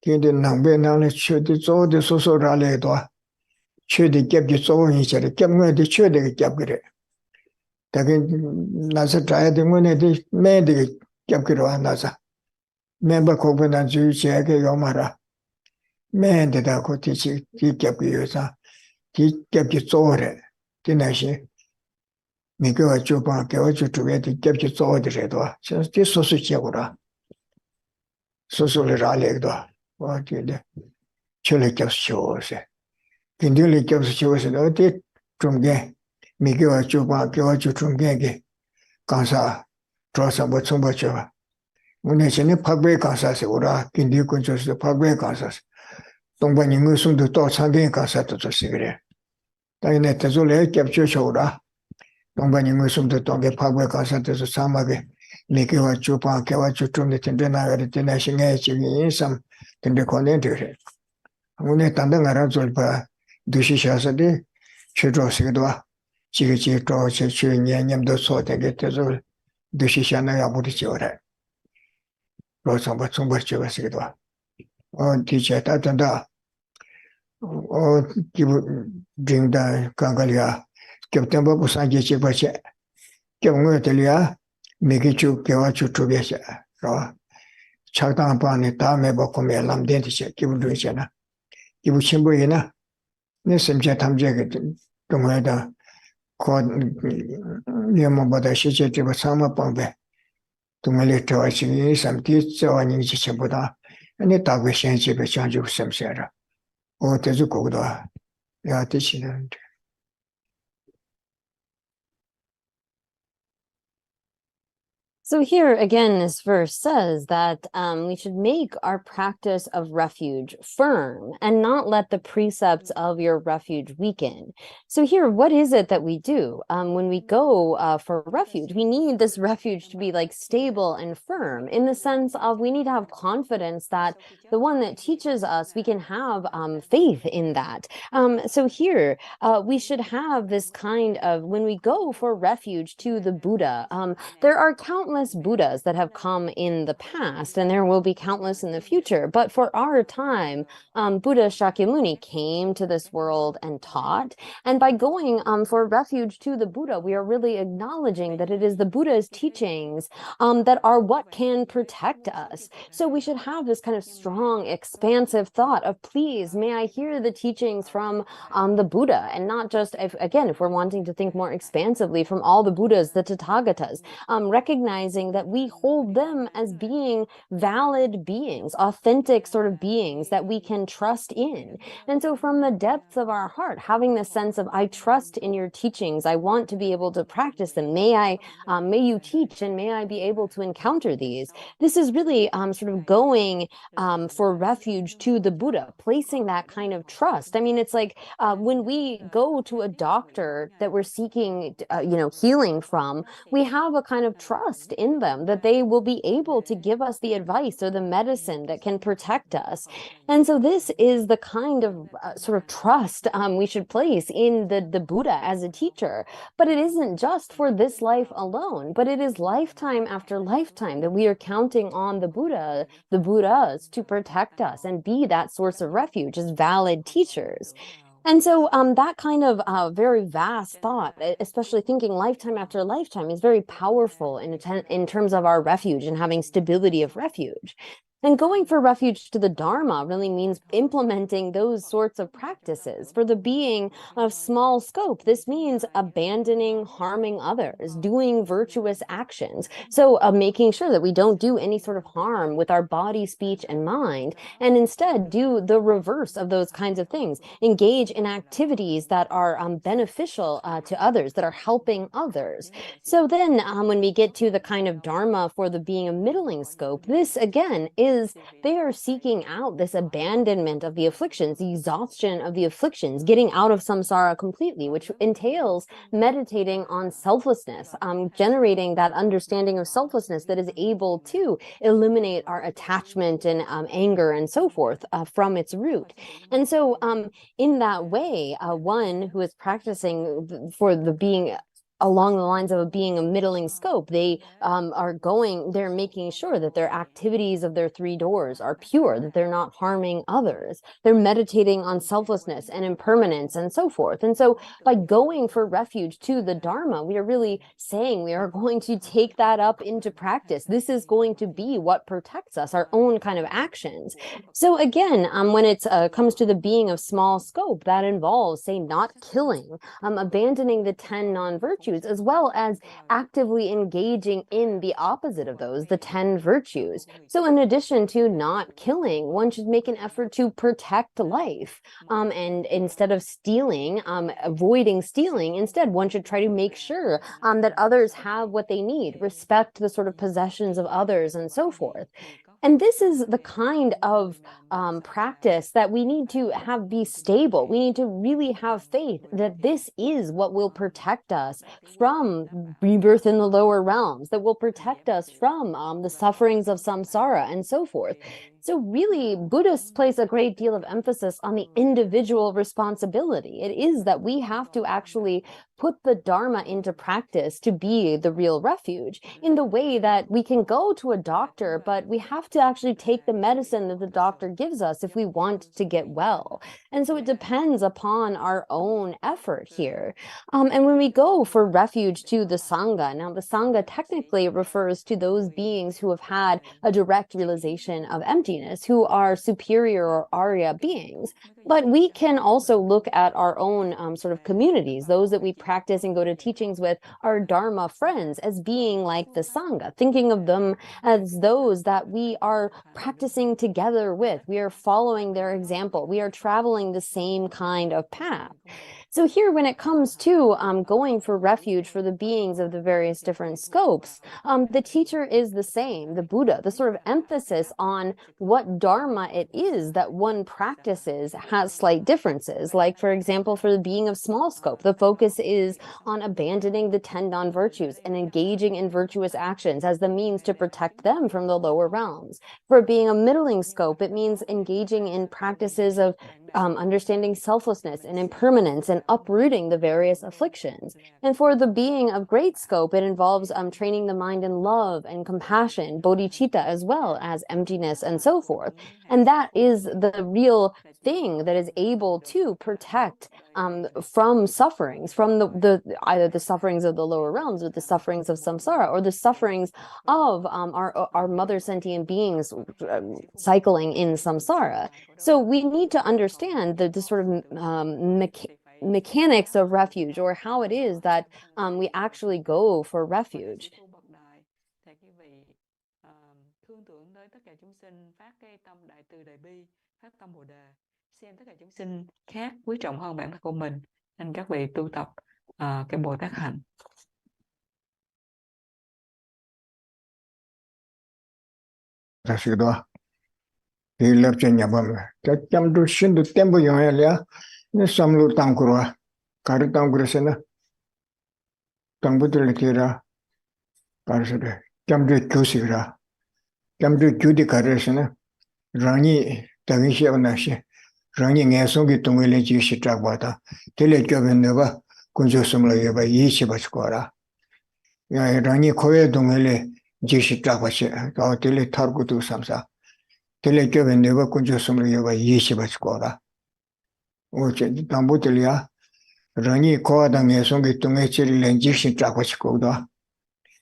근데 남배나는 최대 조대 소소라래도 최대 겹기 좋은 이처럼 겹모지 최대 겹그래. 다그 나서 자야 되면 애들 매들 겹기로 나서 매바 고분한 주제게 요마라. 매한테다 고티치 뒤겹기여서 뒤겹기 쪼래 뒤나시 미교와 주방 교주 주에 뒤겹기 쪼더라도 진짜 소수 지고라 소수를 알래도 어디데 철에 겹쇼세 근딜이 겹쇼세 어디 중계 미교와 주방 교주 중계게 강사 조사 뭐 총바죠 오늘 전에 박배 강사세 오라 근딜 근처에서 박배 강사세 동반 인구성도 또 상대인 가사도 좋지 그래. 당연히 대조래 겹쳐셔오라. 동반 인구성도 또게 파고의 가사도서 사막에 미개와 주방 개와 주tum에 텐데나가리 텐나싱에 지금 인삼 텐데 권내들래. 오늘 단단 알아줄 봐. 두시샤서디 최조식도 지그지 또 최초년념도 소되게 대조 두시샤나야 부딪혀라. 로성바 총벌지가시기도 뒤에 따뜻하다. 기부 딩다 강가리아 겹tempo 부산지 집어체 경우에 들려 미기주 개와 주투비에서 착당 반에 다음에 먹고 멜람된티체 기부도 있잖아. 기부 신부이나 내 심지어 탐지하게 동호회다 곧 예모보다 실제 집어 상마 방배 동물이 좋아하시니 삼티 저하니 지체보다 아니 다고 현실에 장주 섬세라. 어때서 거기도 야 되시는데. So here again, this verse says that we should make our practice of refuge firm and not let the precepts of your refuge weaken. So here, what is it that we do when we go for refuge? We need this refuge to be like stable and firm in the sense of we need to have confidence that the one that teaches us, we can have faith in that. So here, we should have this kind of, when we go for refuge to the Buddha, there are countless Buddhas that have come in the past, and there will be countless in the future. But for our time, Buddha Shakyamuni came to this world and taught. And by going for refuge to the Buddha, we are really acknowledging that it is the Buddha's teachings that are what can protect us. So we should have this kind of strong, expansive thought of, please, may I hear the teachings from the Buddha, and not just, if we're wanting to think more expansively, from all the Buddhas, the Tathagatas, recognizing recognizing that we hold them as being valid beings, authentic sort of beings that we can trust in. And so from the depths of our heart, having this sense of, I trust in your teachings, I want to be able to practice them, may you teach and may I be able to encounter these. This is really sort of going for refuge to the Buddha, placing that kind of trust. I mean, it's like when we go to a doctor that we're seeking, healing from, we have a kind of trust in them that they will be able to give us the advice or the medicine that can protect us. And so this is the kind of sort of trust we should place in the Buddha as a teacher. But it isn't just for this life alone, but it is lifetime after lifetime that we are counting on the Buddhas to protect us and be that source of refuge as valid teachers. And so that kind of very vast thought, especially thinking lifetime after lifetime, is very powerful in terms of our refuge and having stability of refuge. And going for refuge to the Dharma really means implementing those sorts of practices. For the being of small scope, this means abandoning harming others, doing virtuous actions. So making sure that we don't do any sort of harm with our body, speech, and mind, and instead do the reverse of those kinds of things. Engage in activities that are beneficial to others, that are helping others. So then when we get to the kind of Dharma for the being of middling scope, this again is they are seeking out this abandonment of the afflictions, the exhaustion of the afflictions, getting out of samsara completely, which entails meditating on selflessness, generating that understanding of selflessness that is able to eliminate our attachment and anger and so forth from its root. And so in that way, one who is practicing for the being along the lines of being a middling scope, they're making sure that their activities of their three doors are pure, that they're not harming others. They're meditating on selflessness and impermanence and so forth. And so by going for refuge to the Dharma, we are really saying we are going to take that up into practice. This is going to be what protects us, our own kind of actions. So again, when it comes to the being of small scope, that involves, say, not killing, abandoning the 10 non-virtues, as well as actively engaging in the opposite of those, the 10 virtues. So in addition to not killing, one should make an effort to protect life. And instead of stealing, avoiding stealing, instead one should try to make sure that others have what they need, respect the sort of possessions of others and so forth. And this is the kind of practice that we need to have be stable. We need to really have faith that this is what will protect us from rebirth in the lower realms, that will protect us from the sufferings of samsara and so forth. So really, Buddhists place a great deal of emphasis on the individual responsibility. It is that we have to actually put the Dharma into practice to be the real refuge, in the way that we can go to a doctor, but we have to actually take the medicine that the doctor gives us if we want to get well. And so it depends upon our own effort here. And when we go for refuge to the Sangha, now the Sangha technically refers to those beings who have had a direct realization of emptiness, who are superior or Arya beings. But we can also look at our own sort of communities, those that we practice and go to teachings with, our Dharma friends, as being like the Sangha, thinking of them as those that we are practicing together with. We are following their example. We are traveling the same kind of path. So here, when it comes to going for refuge for the beings of the various different scopes, the teacher is the same, the Buddha. The sort of emphasis on what Dharma it is that one practices has slight differences. Like, for example, for the being of small scope, the focus is on abandoning the 10 non-virtues and engaging in virtuous actions as the means to protect them from the lower realms. For being a middling scope, it means engaging in practices of understanding selflessness and impermanence and uprooting the various afflictions. And for the being of great scope, it involves training the mind in love and compassion, bodhicitta, as well as emptiness and so forth. And that is the real thing that is able to protect from sufferings, from the either the sufferings of the lower realms or the sufferings of samsara, or the sufferings of our mother sentient beings cycling in samsara. So we need to understand the sort of mechanics of refuge, or how it is that we actually go for refuge. thương tưởng tới tất cả chúng sinh, phát cái tâm đại từ đại bi, phát tâm Bồ đề, xem tất cả chúng sinh khác quý trọng hơn bản thân của mình, nên các vị tu tập cái Bồ Tát hạnh. 다시도 이 럽전냐 보면 짬도 신도 땜부 영해야 이 삼루 땅구로 가르 땅구로서는 땅부들 기라 가르서래 짬도 교식이라 짬도 교디 가르서는 랑이 당시에나시 랑이 내속이 동일의 지시 잡아다 텔레교변 내가 군조섬을 해봐 이시 받고라 야 랑이 코에 동일의 지시 잡아시 또 텔레 타르고도 삼사 텔레교변 내가 군조섬을 해봐 이시 받고라 어째 담보들이야 랑이 코아당 내속이 동일의 지시 잡아시고도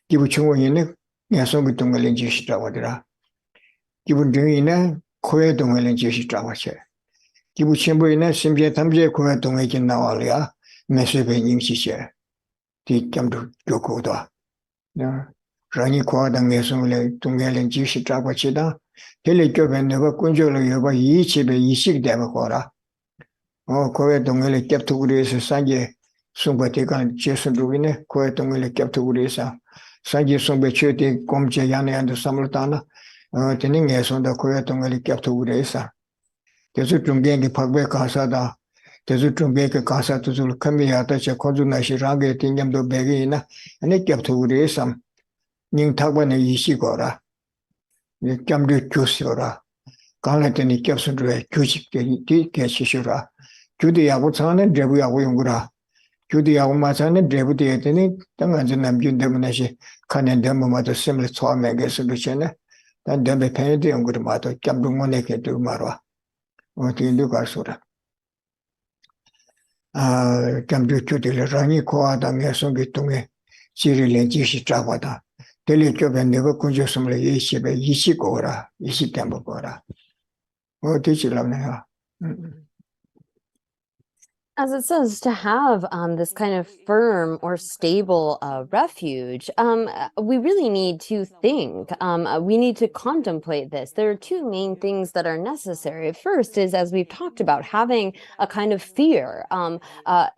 기부 충원이네 내속이 동일의 지시 잡아더라 기분 중이네 코에 동일의 지시 잡아시 기부 첨부이네 심지어 탐지의 코에 동일의 나와야 매수배 임시시에 뒤점도 좋고도 랑이 코아당 내속이 동일의 지시 잡아치다 텔레교변 내가 군조를 해봐 이 집에 이식 되면 거라 코에 동일의 captu구리에서 산지 송바티간 제선루기네 코에 동일의 captu구리에서 산지 송배 최대 공제 양내한테 삼을다나 되는 예선다 코에 동일의 captu구리에서 계속 중간에 박배 가사다 계속 중간에 가사도 줄 커미야다 제 고주나시 라게 띵념도 배기나 아니 captu구리에서 닝탁반에 이시거라 이 깜리 교시거라 강했더니 capsun루에 규직되기 뒤개시시라 주디하고 차는 드레부하고 용구라. 주디하고 마차는 드레부 되더니 당연히 남준 때문에시 가는 데마다 셈을 처음에 계속이잖아. 난 담배 팬이 연구를 마도 깜둥문에게 들 말아. 어디로 가서라. 깜둥 주디를 랑이 코아당에서 비통에 지리를 지시 잡아다. 델리교변 내가 군조섬을 예시배 20고라. 20대 먹어라. 어디 지라네요. As it says, to have this kind of firm or stable refuge, we really need to think. We need to contemplate this. There are two main things that are necessary. First is, as we've talked about, having a kind of fear.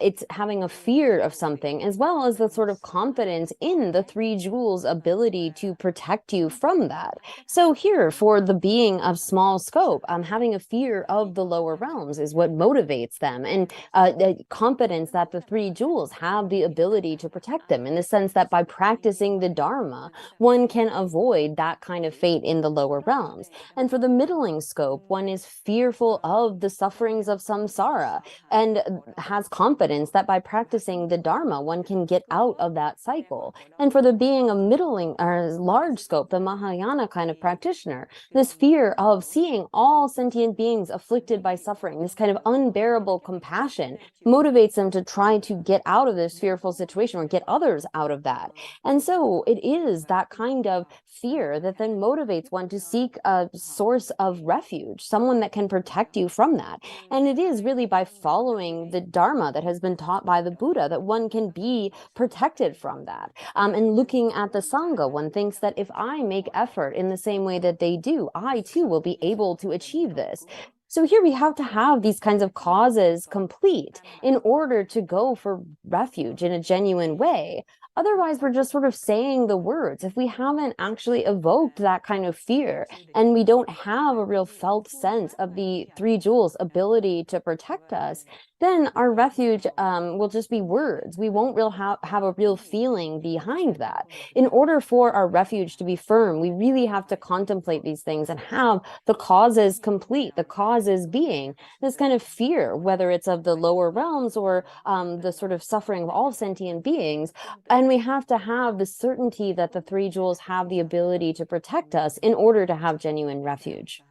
It's having a fear of something, as well as the sort of confidence in the three jewels' ability to protect you from that. So here, for the being of small scope, having a fear of the lower realms is what motivates them. And the confidence that the three jewels have the ability to protect them, in the sense that by practicing the Dharma, one can avoid that kind of fate in the lower realms. And for the middling scope, one is fearful of the sufferings of samsara and has confidence that by practicing the Dharma, one can get out of that cycle. And for the being a middling or large scope, the Mahayana kind of practitioner, this fear of seeing all sentient beings afflicted by suffering, this kind of unbearable compassion, motivates them to try to get out of this fearful situation or get others out of that. And so it is that kind of fear that then motivates one to seek a source of refuge, someone that can protect you from that. And it is really by following the Dharma that has been taught by the Buddha that one can be protected from that. And looking at the Sangha, one thinks that if I make effort in the same way that they do, I too will be able to achieve this. So here we have to have these kinds of causes complete in order to go for refuge in a genuine way. Otherwise, we're just sort of saying the words. If we haven't actually evoked that kind of fear and we don't have a real felt sense of the three jewels' ability to protect us, then our refuge will just be words. We won't have a real feeling behind that. In order for our refuge to be firm, we really have to contemplate these things and have the causes complete, the causes being this kind of fear, whether it's of the lower realms or the sort of suffering of all sentient beings. And we have to have the certainty that the three jewels have the ability to protect us in order to have genuine refuge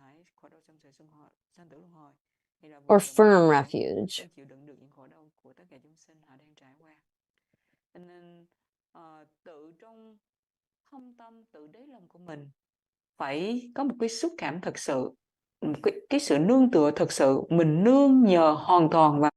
or firm refuge. Nên tự trong thâm tâm tự đáy lòng của mình phải có một cái xúc cảm thật sự, cái sự nương tựa thật sự, mình nương nhờ hoàn toàn vào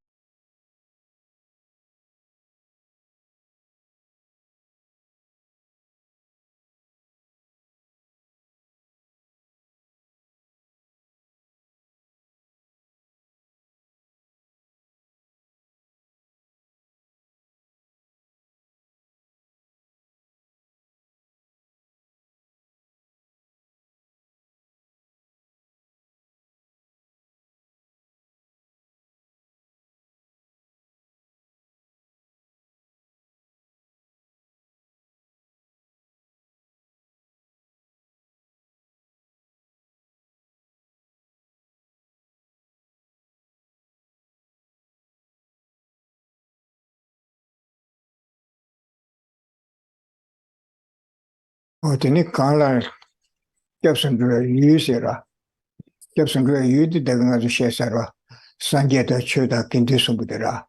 어디니 강라 겹선들 유세라 겹선들 유디 대응하지 셰사라 산게다 쳐다 긴데송부더라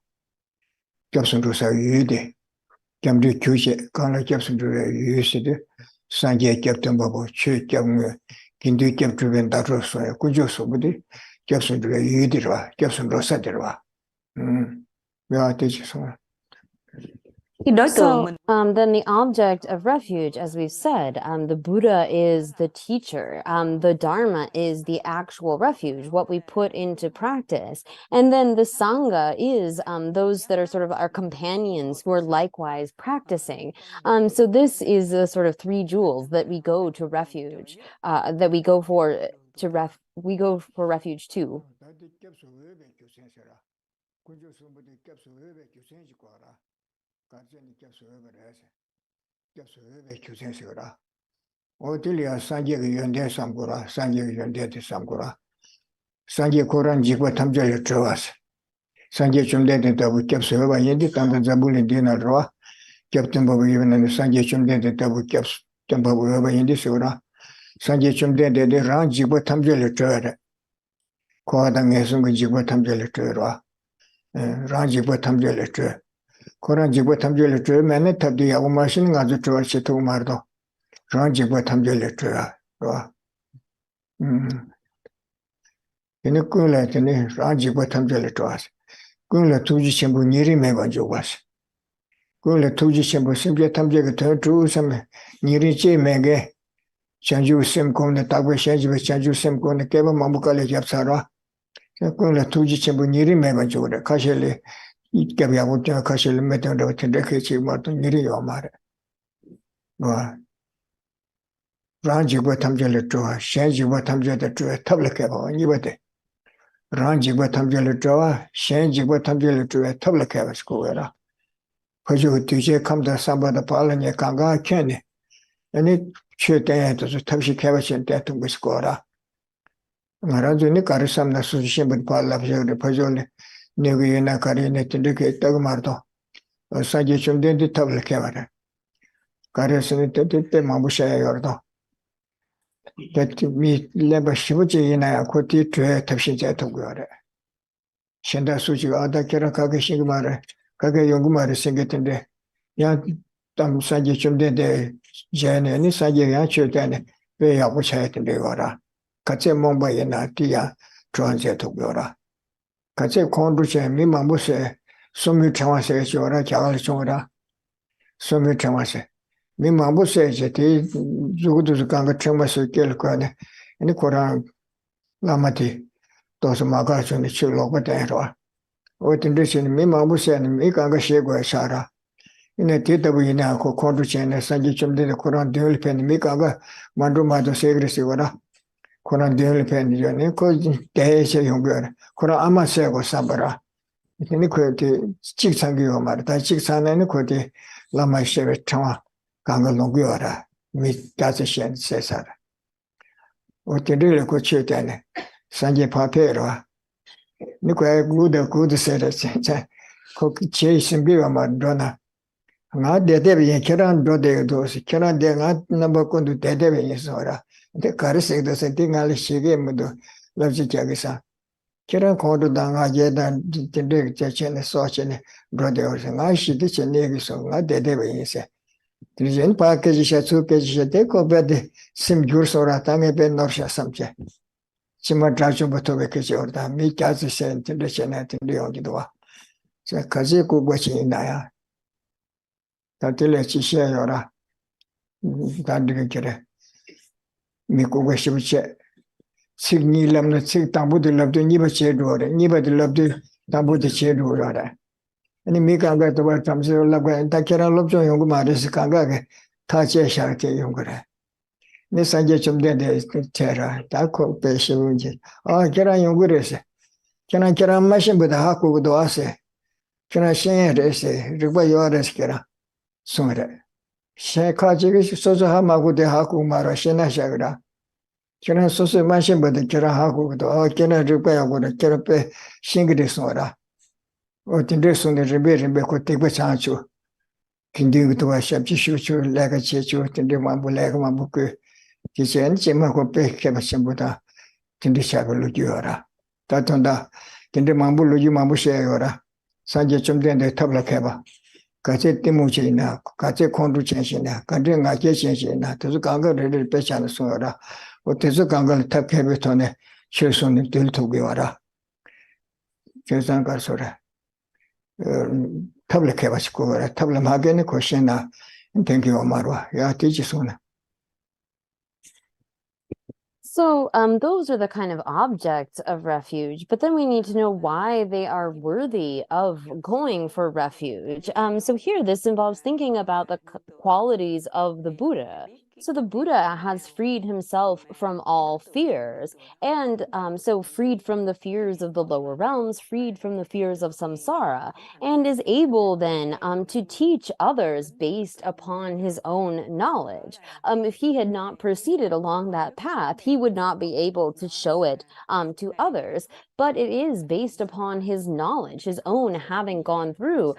겹선도사 유디 겸리 교제 강라 겹선들 유세데 산게 겹던 바보 최경무 긴데 겹주변 다로서요 구조소부디 겹선들 유디라 겹선도사들와 야 되지소 Cái đối tượng So, mình then the object of refuge, as we've said, the Buddha is the teacher, the Dharma is the actual refuge, what we put into practice. And then the Sangha is those that are sort of our companions who are likewise practicing. So this is the sort of three jewels that we go to refuge, that we go for refuge to. 어딜이야 산계의 연대 삼고라 산계의 연대의 삼고라 산계 고란 지구 탐절에 들어왔어 산계 좀 되다고 겹서 봐 얘기 담당 잡을린 되나로 겹던 법이 이번에는 산계 좀 되다고 겹던 법이 봐 얘기 쓰고라 산계 좀 되다랑 지구 탐절에 들어라 고아당에서 그 지구 탐절에 들어와 랑 지구 탐절에 들어 고란 지구 탐절에 들으면 탑디하고 마시는 아주 좋아서 또 말도 랑지고 탐절을 줘야 와 얘네 끌래더니 랑지고 탐절을 줘서 끌래 투지 신부 니리 매번 줘봤어 끌래 투지 신부 심지어 탐절을 더 주우면 니리 제매게 전주 셈고는 따고 셔지고 전주 셈고는 깨봐 마무깔에 잡사라 끌래 투지 신부 니리 매번 줘래 가실래 이께비하고 저 가실래 매던데 같은데 그 지금 어떤 일이 요 말해 와 Ranjigwa Tamjala Joa, Shanjigwa Tamjala Joa, Tablakeva, Nibate. Ranjigwa Tamjala Joa, Shanjigwa Tamjala Joa, Tablakeva Square. Paju DJ come to Samba Palanya Kanga Kenny. And it should to Tamshi Kavachin Tatum with Squara. Marazuni Karisam Association with Palapja, the Pajoli, Nivina Karina Tindicate Dagmarto, or Sajishum Dendi Tablakeva. Karisan Mabusha Yordo. That me never shivuji in a quoti to a tapshinja to gore. Shenda Suji Ada Kira Kage Shigmare, Kage Yongumare sing it in the young Tam Sajishum de Jan and Saji Yachutan, way up which I had in the Gora. Katse Mumbai and Atia, transit to Gora. Katse Kondruche, Mimamuse, Sumi Chamase, Jora, Chawashora, Sumi Chamase. Mi mambu seje ti zugudu kanga chema se kel kwane ni koran lamati to so maga chone chulo ko de ro o tinde sin mi mambu se ni mi kanga she go sara ine ti tabu ina ko kondu chene sanji chumde koran deul pen mi kanga mandu ma do segre se wara koran deul pen yo ne ko de se yongor koran ama se go sabara ni ko ti chik sangi yo mar ta chik sana ni ko ti lama she chama Kanga Longiora, meet Gazashan Cesar. What you really could shoot at Sanjay Papero. Nicola good said, cook chase and give a madonna. Not the Devi and Kiran do de dos, Kiran de not number con to the Devi is ora. The Karasik does a thing Alice she gave me to Loveji Jagisa. Kiran called to Danga Jedan, the Dick Jachin, the Sochin, brothers, and I should ditch a nigger so not the Devi is. Trizhen package shatsu kejite ko bed sim jur soratang be norsha samche. Chima tracho botobe keje orda mi kazi sen tinde chenet ndi doa. Se kazi ku gochi inaya. Tatile chishe yora. Tandige kere. Mi ku gochi biche. Signi lamna sig tambu de labde niba che dore. Niba de labde tambu de che dore. And me kanga to what comes to Laga and Takara Lobjo Yongumaris Kanga, Tache Sharke Yongura. This I get some dead terror, Tako patient. Oh, Kera Yonguris. Can I get a machine with a haku with Oase? Can I share this? Require your Kera. Sooner. Shakaji Sosa Hama with the Haku Mara Shena Shagra. Can I so machine with the Kera Haku with all can I repair with a Kerape Shingri Sora? O tinde sunde rebe ko tekbe chanchu kinh to sab chi shu chu la ga che chu tin de ma bu la ga ma bu ke chi chen che ma ko pe ke ba shem bu da tin de sha lu ju ra ta ton da tin de ma bu lu ju ma bu she yo ra san je chum de de tab la ke ba ka che ti mu che na ka che khon du chen shin na ka de nga che shin shin na to su ka ga de pe cha na so ra o te su ka ga tab ke be to ne che so ne del to ge ra che san ka so ra tabla ke ba ko ra tabla ma ge ne ko shin na thank you marwa ya ti ji so na. So those are the kind of objects of refuge, but then we need to know why they are worthy of going for refuge. So here, this involves thinking about the qualities of the Buddha. So the Buddha has freed himself from all fears, and so freed from the fears of the lower realms, freed from the fears of samsara, and is able then to teach others based upon his own knowledge. If he had not proceeded along that path, he would not be able to show it to others. But it is based upon his knowledge, his own having gone through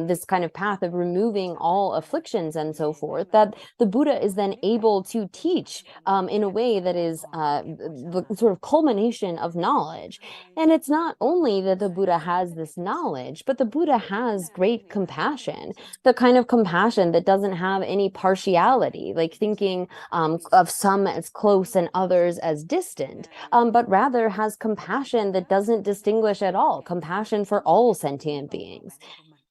this kind of path of removing all afflictions and so forth, that the Buddha is then able to teach in a way that is the sort of culmination of knowledge. And it's not only that the Buddha has this knowledge, but the Buddha has great compassion, the kind of compassion that doesn't have any partiality, like thinking of some as close and others as distant, but rather has compassion that doesn't distinguish at all, compassion for all sentient beings.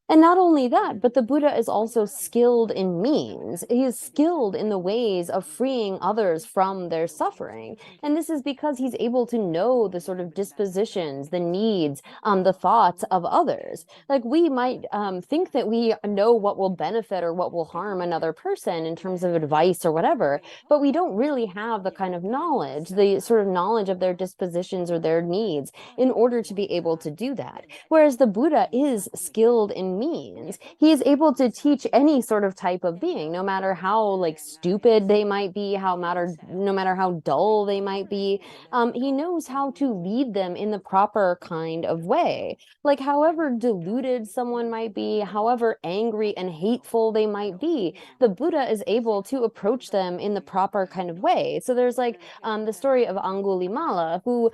And not only that, but the Buddha is also skilled in means. He is skilled in the ways of freeing others from their suffering. And this is because he's able to know the sort of dispositions, the needs, the thoughts of others. Like we might think that we know what will benefit or what will harm another person in terms of advice or whatever, but we don't really have the kind of knowledge, the sort of knowledge of their dispositions or their needs in order to be able to do that. Whereas the Buddha is skilled in means. He is able to teach any sort of type of being, no matter how like stupid they might be, no matter how dull they might be. He knows how to lead them in the proper kind of way. Like however deluded someone might be, however angry and hateful they might be, the Buddha is able to approach them in the proper kind of way. So there's like the story of Angulimala, who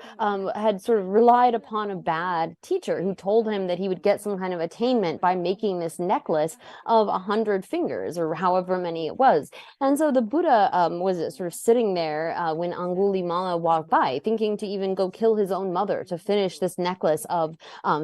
had sort of relied upon a bad teacher who told him that he would get some kind of attainment by making this necklace of 100 fingers or however many it was. And so the Buddha was sort of sitting there when Angulimala walked by, thinking to even go kill his own mother to finish this necklace of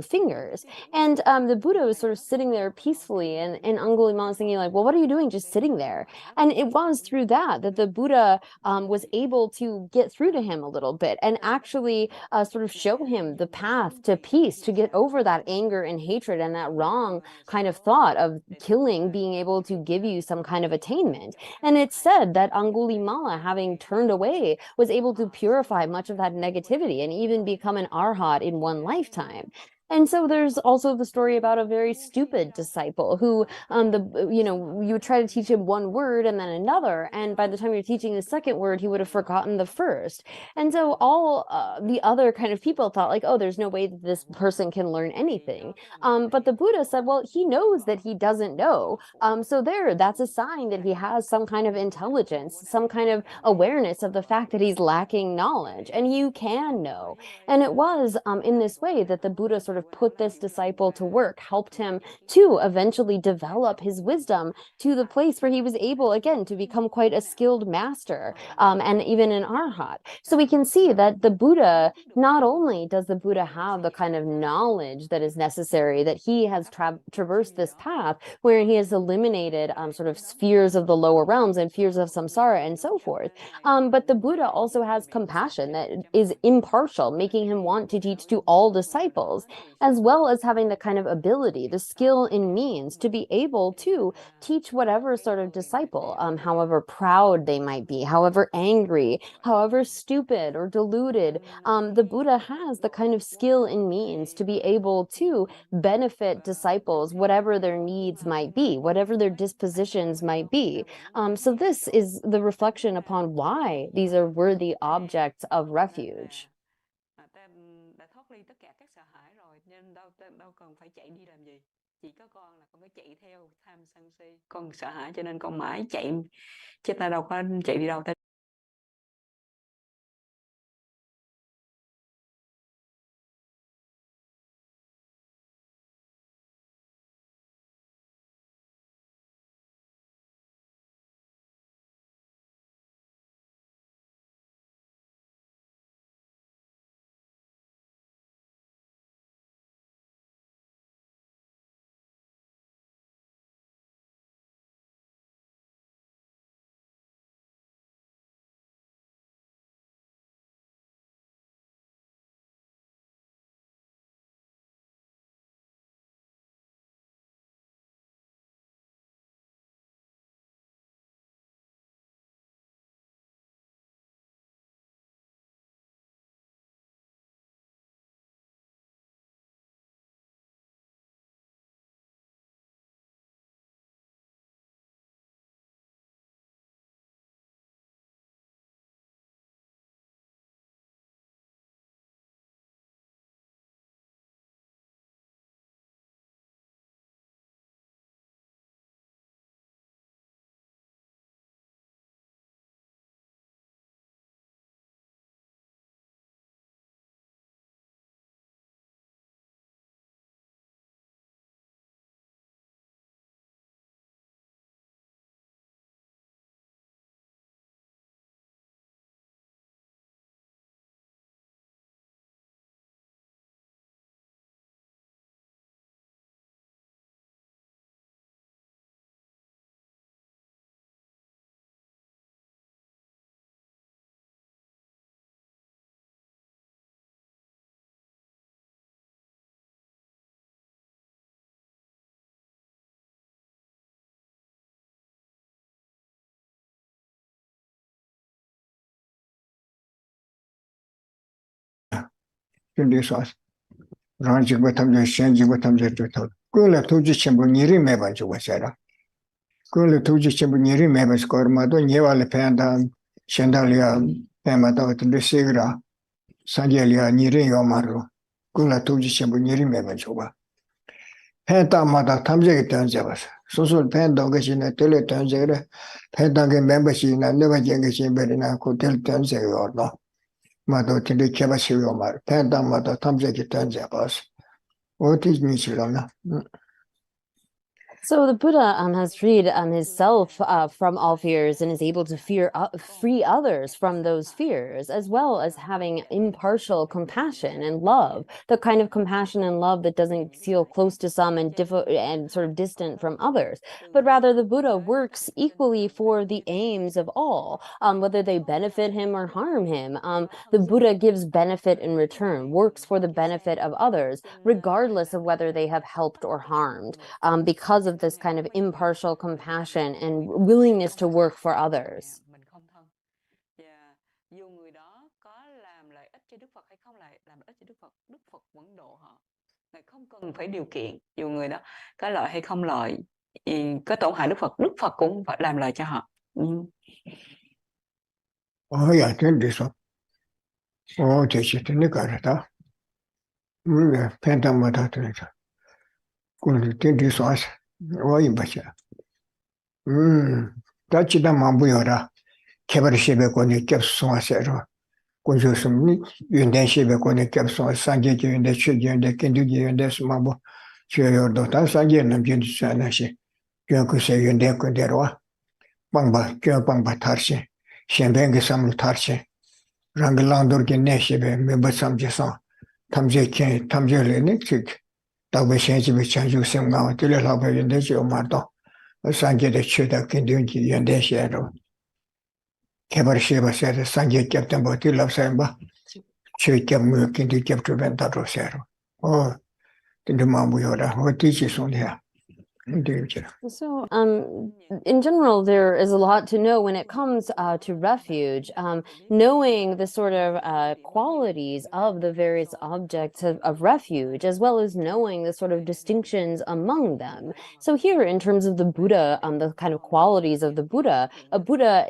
fingers. And the Buddha was sort of sitting there peacefully, and Angulimala was thinking like, well, what are you doing just sitting there? And it was through that the Buddha was able to get through to him a little bit and actually sort of show him the path to peace, to get over that anger and hatred and that wrong kind of thought of killing being able to give you some kind of attainment. And it's said that Angulimala, having turned away, was able to purify much of that negativity and even become an arhat in one lifetime. And so there's also the story about a very stupid disciple who, you would try to teach him one word and then another, and by the time you're teaching the second word, he would have forgotten the first. And so all the other kind of people thought like, oh, there's no way that this person can learn anything. But the Buddha said, well, he knows that he doesn't know. So that's a sign that he has some kind of intelligence, some kind of awareness of the fact that he's lacking knowledge, and you can know. And it was in this way that the Buddha sort of put this disciple to work, helped him to eventually develop his wisdom to the place where he was able, again, to become quite a skilled master and even an arhat. So we can see that the Buddha, not only does the Buddha have the kind of knowledge that is necessary, that he has traversed this path where he has eliminated sort of spheres of the lower realms and fears of samsara and so forth, but the Buddha also has compassion that is impartial, making him want to teach to all disciples, as well as having the kind of ability, the skill in means to be able to teach whatever sort of disciple, however proud they might be, however angry, however stupid or deluded, the Buddha has the kind of skill in means to be able to benefit disciples, whatever their needs might be, whatever their dispositions might be. So this is the reflection upon why these are worthy objects of refuge. Ta đã thoát ly tất cả các sợ hãi rồi nên đâu cần phải chạy đi làm gì. chỉ có con là con phải chạy theo tham sân si, con sợ hãi cho nên con mãi chạy, chứ ta đâu có chạy đi đâu ta. Chúng đi xóa rằng chỉ có tham gia xem chỉ có tham gia được thôi cứ là thu chi xem bao nhiêu người mà chịu quá rồi cứ là thu chi xem bao nhiêu người mà có mà tôi nhiều là phải đàn xem đàn lia phải mà tôi từ xưa ra sang giờ lia nhiều người mà rồi cứ là thu chi xem bao nhiêu người mà chịu quá phải ta mà ta tham gia cái tham gia vậy số số phải đóng cái gì này tới là tham gia đấy phải đăng cái membership này nếu mà cái gì bên này có tới tham gia rồi đó mà tôi thì đi chơi basi rồi mà phải ta mà ta tham gia cái tham gia vậy ôi thì như thế nào So the Buddha has freed himself from all fears and is able to free others from those fears, as well as having impartial compassion and love, the kind of compassion and love that doesn't feel close to some and sort of distant from others, but rather the Buddha works equally for the aims of all, whether they benefit him or harm him. The Buddha gives benefit in return, works for the benefit of others, regardless of whether they have helped or harmed, because of this kind of impartial compassion and willingness to work for others. Mình không thân. Và dù người đó có làm lợi ích cho Đức Phật hay không lại làm lợi ích cho Đức Phật vẫn độ họ. Ngài không cần phải điều kiện, dù người đó có lợi hay không lợi, có tổn hại Đức Phật cũng phải làm lợi cho họ. dạ trên đi số thì chỉ trên cái này đó phải đăng mà ta trên đó cũng trên đi số ôi vậy đó chỉ là mong muốn ra 개발 시베고니 겹송하세요. 고조스니 윤대 시베고니 겹송 상계주인데 추주인데 견두주인데 스마보 주요도 다 상계는 견두사나시 교구세 윤대 그대로와 방바 교방바 타르시 셴뱅게 삼을 타르시 랑글랑도르게 내시베 메버삼제서 탐제케 탐제레니 즉 다베시지베 찬주sem가 들려라베 윤대 지오마도 상계의 최다 견두지 윤대 시에로 개발 시에서 상계 겹던 뭐 들럽사임바 최겹 무역인데 겹주변 다로세로 근데 마무요라 어디지 손이야 So, in general, there is a lot to know when it comes to refuge. Knowing the sort of qualities of the various objects of refuge, as well as knowing the sort of distinctions among them. So here, in terms of the Buddha, the kind of qualities of the Buddha, a Buddha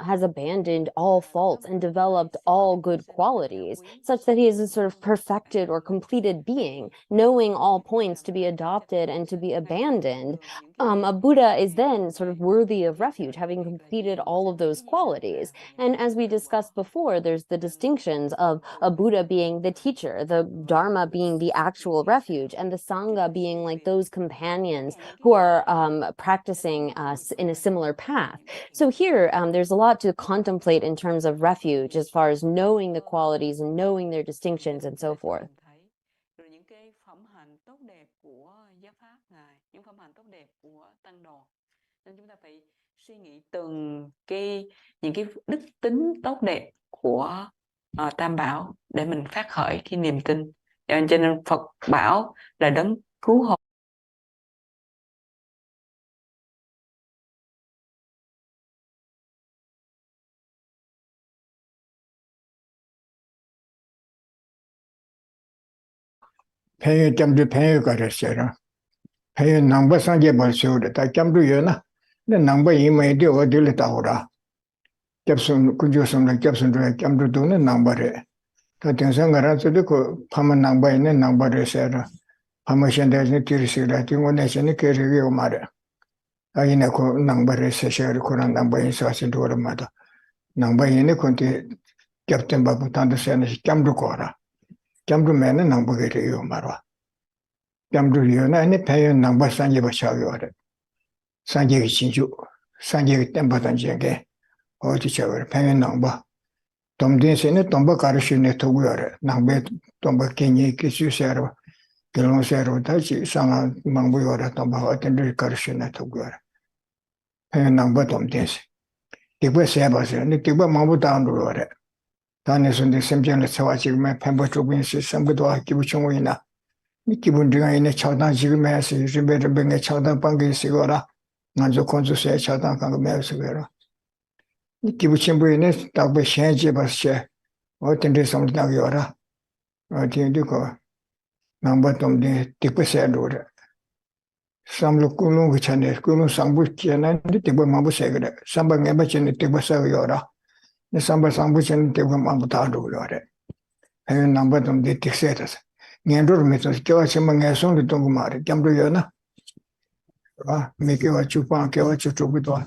has abandoned all faults and developed all good qualities, such that he is a sort of perfected or completed being, knowing all points to be adopted and to be abandoned. A Buddha is then sort of worthy of refuge, having completed all of those qualities. And as we discussed before, there's the distinctions of a Buddha being the teacher, the Dharma being the actual refuge, and the Sangha being like those companions who are practicing in a similar path. So here, there's a lot to contemplate in terms of refuge, as far as knowing the qualities and knowing their distinctions and so forth. Rồi những cái phẩm hạnh tốt đẹp của giáo pháp Ngài, những phẩm hạnh tốt đẹp của tăng đồ. Nên chúng ta phải suy nghĩ những cái đức tính tốt đẹp của Tam Bảo để mình phát khởi cái niềm tin. Cho nên Phật bảo là đấng cứu hộ. 폐에 점도 폐가 그랬어요. 폐에 남바 상제 벌써를 다 점도여나. 근데 남바 이마에도 어디를 따오라. 접선 군조선을 접선을 점도도는 남바래. 다 등상가라서도 그 파만 남바 있는 남바를 써라. 파마션대는 뒤르시라 등원에서는 계획이 말해. 아이나 그 남바를 써셔를 그런 남바에 있어서 도르마다. 남바에는 건데 접된 바부 단도서는 점도 거라. 점도면은 남바게요 말아. 점도여나 아니 배연 남바 산제 버셔요. 산제의 진주 산제의 땜바던 지역에 어디 저거 배연 남바 domdense는 domba 가르치네 도구여래. 남배 domba 괜히 기수세로 결혼세로 다시 상한 망부여라 domba 어떤 데 가르치네 도구여래. 배연 남바 domden세. 이거 세봐서 근데 이거 망부 다운로드래. 단에서는 심지어는 서와지금에 펜버 쪽인시 선부도 기부 총이나 기분 중에 있는 차단 지금에 해서 유지배를 병에 차단 방기 쓰거라. 먼저 건조세 차단 방금 해서 그래라. 기부 친구에는 딱배 시행지 봤어. 어떤 데 섬다고 요라. 어디도 그 남바 dom데 띠고세로래. 삼로 꾸는 그 전에 꾸는 상부치는 띠고 마부세 그래. 삼방에 맞는 띠고세요 요라. 네 삼부치는 띠고 마부 다도 요래. 해 남바 dom데 띠세다서. 년도를 met서 교화심만 해서도 좀 말해. 겸도여나. 미개와 주방 교화 주쪽도.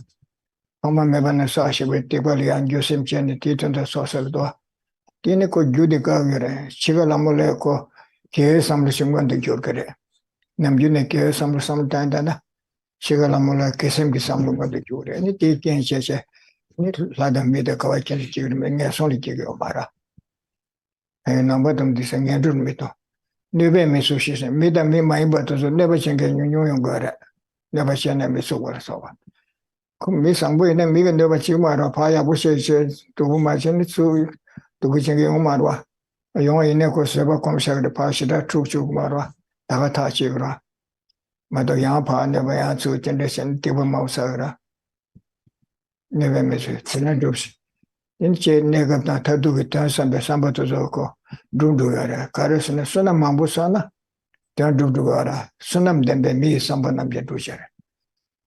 엄마 매번에 사시고 띠발이 안 교심전에 뒤던다 소설도. tiene ko jude ka gere chiga lamole ko ke samlu singwande jor kare namjune ke samlu samtanda na chiga lamole kesem ki samlu ngade jore ni te ken cheche ni lada meda ka wa chen chi me nge soli chi go mara namba dum di sang ndur me to nebe me so shi meda me mai ba to ne ba chen ke nyu nyu gore ne ba chen me so gore so ba ko me sambu ne me ne ba chi ma ra pa ya bu she che to ma chen su 누구쟁이 오마르와 영어 이내고 세바 검사를 파시다 쭉쭉 말와 다가 다 찍으라 마도 양파 내봐야 주 전대선 대본 마우사라 내배면서 지난 접시 인체 내가 다 다두겠다 선배 삼바도 좋고 둥둥하라 가르스는 선남 망부사나 단둥둥하라 선남 된데 미 삼바남제 두셔라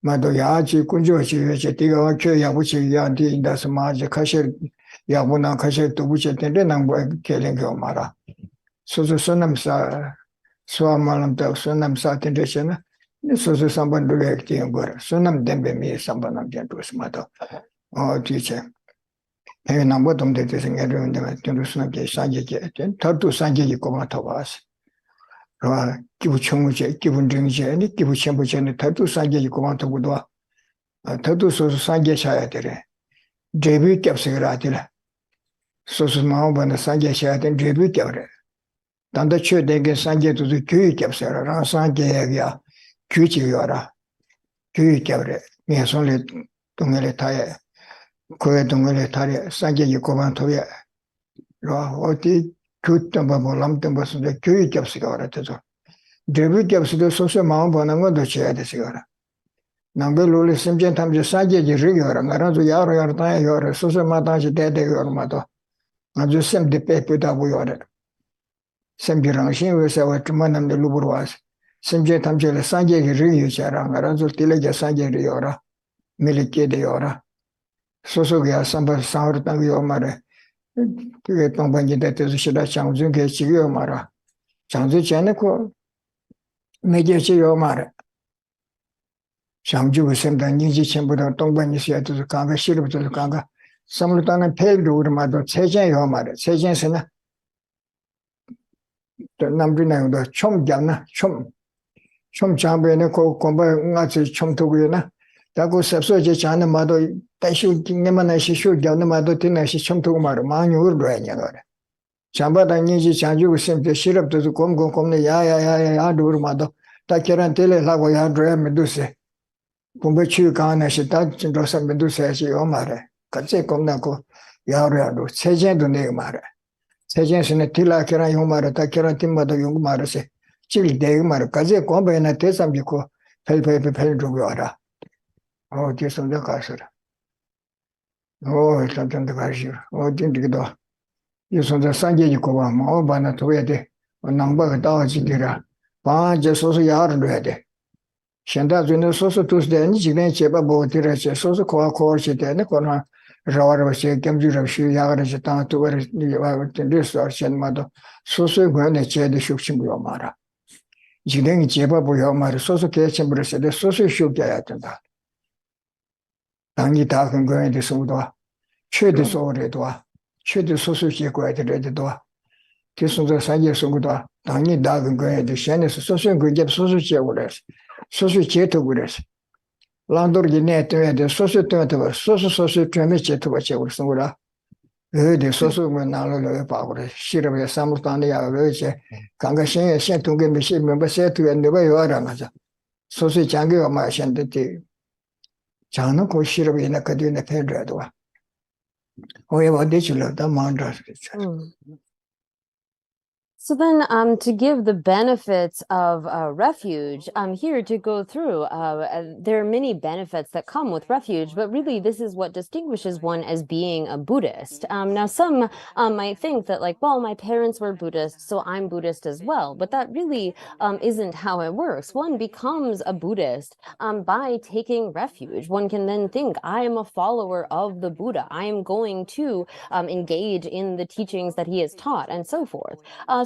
마도 야지 군조시 제 티가 켜 야부치 야디 인다스 마지 카셔 야보나 카셔 두부치 텐데 남고 켈랭고 마라 소소 선남사 수아말람다 선남사 텐데시나 소소 삼반도 액티인 거라 선남 된데 미 삼바남제 두스마도 뒤체 해 남고 dom데 생각을 내가 전루스나게 산제게 더도 산제기 고마 더바스 라 기부 총무제 기분 등제 아니 기부 첨부제는 더도 산제기 고마 더고도 더도 소소 산제 샤야 되래 데뷔 캡스가 되라 소소 마음반의 산제 샤야 된 데뷔 캡래 단다 최대게 산제도 교육 캡스라 산제야 규칙이어라 교육 캡래 미선리 동네에 타에 고에 동네에 타에 산제기 고마 더야 라 어디 교육도 뭐 람도 무슨 교육 캡스가 알아서 Drepung gyabsudo soso maung bona ngodo chaya desi yora. Nangbe luli simchen tamche sanje ji rig yora, ngaranzu yaro yora tanya yora, soso ma tangche dede yora mato. Nganzu sem de pepe dabu yora. Sem ji rangshin we sewa trima namde luburwas. Simchen tamche le sanje ji rig yuchara, ngaranzu tile ja sanje rig yora, milike de yora. Soso gya samba sangro tangi yomare. Tige tongpanji dete zu shida changzun ke chigi yomara. Changzun chene ko meje chi yomare. Shamju semda niji chenbuda tongpanji siya tuzu kanga shirib tuzu kanga. Samlu tanga pel dhugur mado chechen yomare. Chechen sena namdu na yudo chom gyana chom. Chom chambu yana ko komba nga tsu chom tugu yana. Dago sepso je chana mado taishu nema na shishu gyana mado tina shi chom tugu maro. Maanyu urdu anya gore. Chamba da niji chanju semda shirib tuzu kom ne ya dhugur mado. Ta kiran tele lago ya dhruya meduse. Kumbe chu kaana shi ta chindosa meduse shi yomare. Katse komna ko yaru yadu. Chechen du negi mare. Chechen sine tila kiran yomare ta kiran timmado yung mare se. Chili degi mare. Katse kombe yana tesam jiko pel dhugu yara. Oh, tisam da kasura. Oh, tantan da kasura. Oh, dindigido. Yusam da sanje jiko wa ma. Oh, bana tuwede. Nangba ka dawa jikira. Paa je soso yaru dhuede. Shanda zune soso tusde ni jikden cheba bo tira che soso kowa che tene kona rawar che kemju rabshu yagar che ta tu wer ni wa tende sar chen ma do soso gone che de shukchim yo mara jikden cheba bo yo mara soso ke chen bur se de soso shuk ya tanda tangi ta kan gone de so do che de so re do che de soso che ko de de do ke so da sa ye so do tangi da kan gone de shen soso go je soso che ures sosu cheto gures landor gine de sosu to sosu treme cheto che urs ngura de sosu me nalo le pa gure shirabe samurtane ya che kanga shen tunge me she me ba se tu ne ba yo ara ma sosu change yo ma shen de ti chana ko shirabe na kadu ne pedra do o ye ba de chula da mandra. So then, to give the benefits of refuge, here to go through, there are many benefits that come with refuge, but really this is what distinguishes one as being a Buddhist. Now some might think that like, well, my parents were Buddhist, so I'm Buddhist as well, but that really isn't how it works. One becomes a Buddhist by taking refuge. One can then think, I am a follower of the Buddha. I am going to engage in the teachings that he has taught and so forth.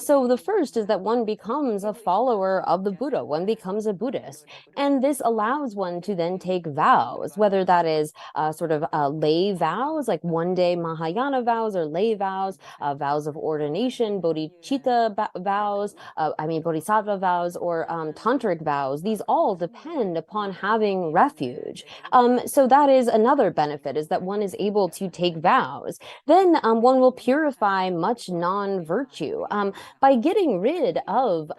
So the first is that one becomes a follower of the Buddha, one becomes a Buddhist, and this allows one to then take vows, whether that is sort of lay vows, like one-day Mahayana vows or lay vows, vows of ordination, bodhicitta vows, bodhisattva vows, or tantric vows. These all depend upon having refuge. So that is another benefit, is that one is able to take vows. Then one will purify much non-virtue. By getting rid of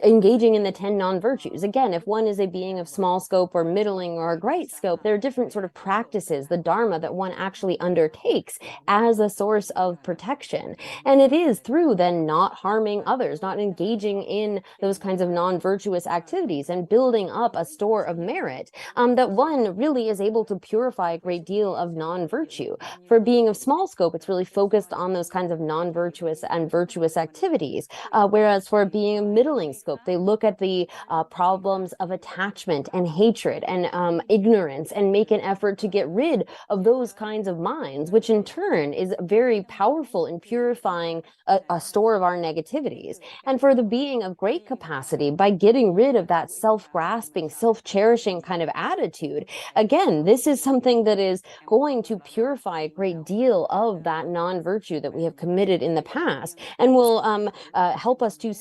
engaging in the 10 non-virtues. Again, if one is a being of small scope or middling or a great scope, there are different sort of practices, the dharma that one actually undertakes as a source of protection. And it is through then not harming others, not engaging in those kinds of non-virtuous activities and building up a store of merit that one really is able to purify a great deal of non-virtue. For being of small scope, it's really focused on those kinds of non-virtuous and virtuous activities, whereas for being a middling scope, they look at the problems of attachment and hatred and ignorance and make an effort to get rid of those kinds of minds, which in turn is very powerful in purifying a store of our negativities. And for the being of great capacity, by getting rid of that self-grasping, self-cherishing kind of attitude, again, this is something that is going to purify a great deal of that non-virtue that we have committed in the past, and will help us to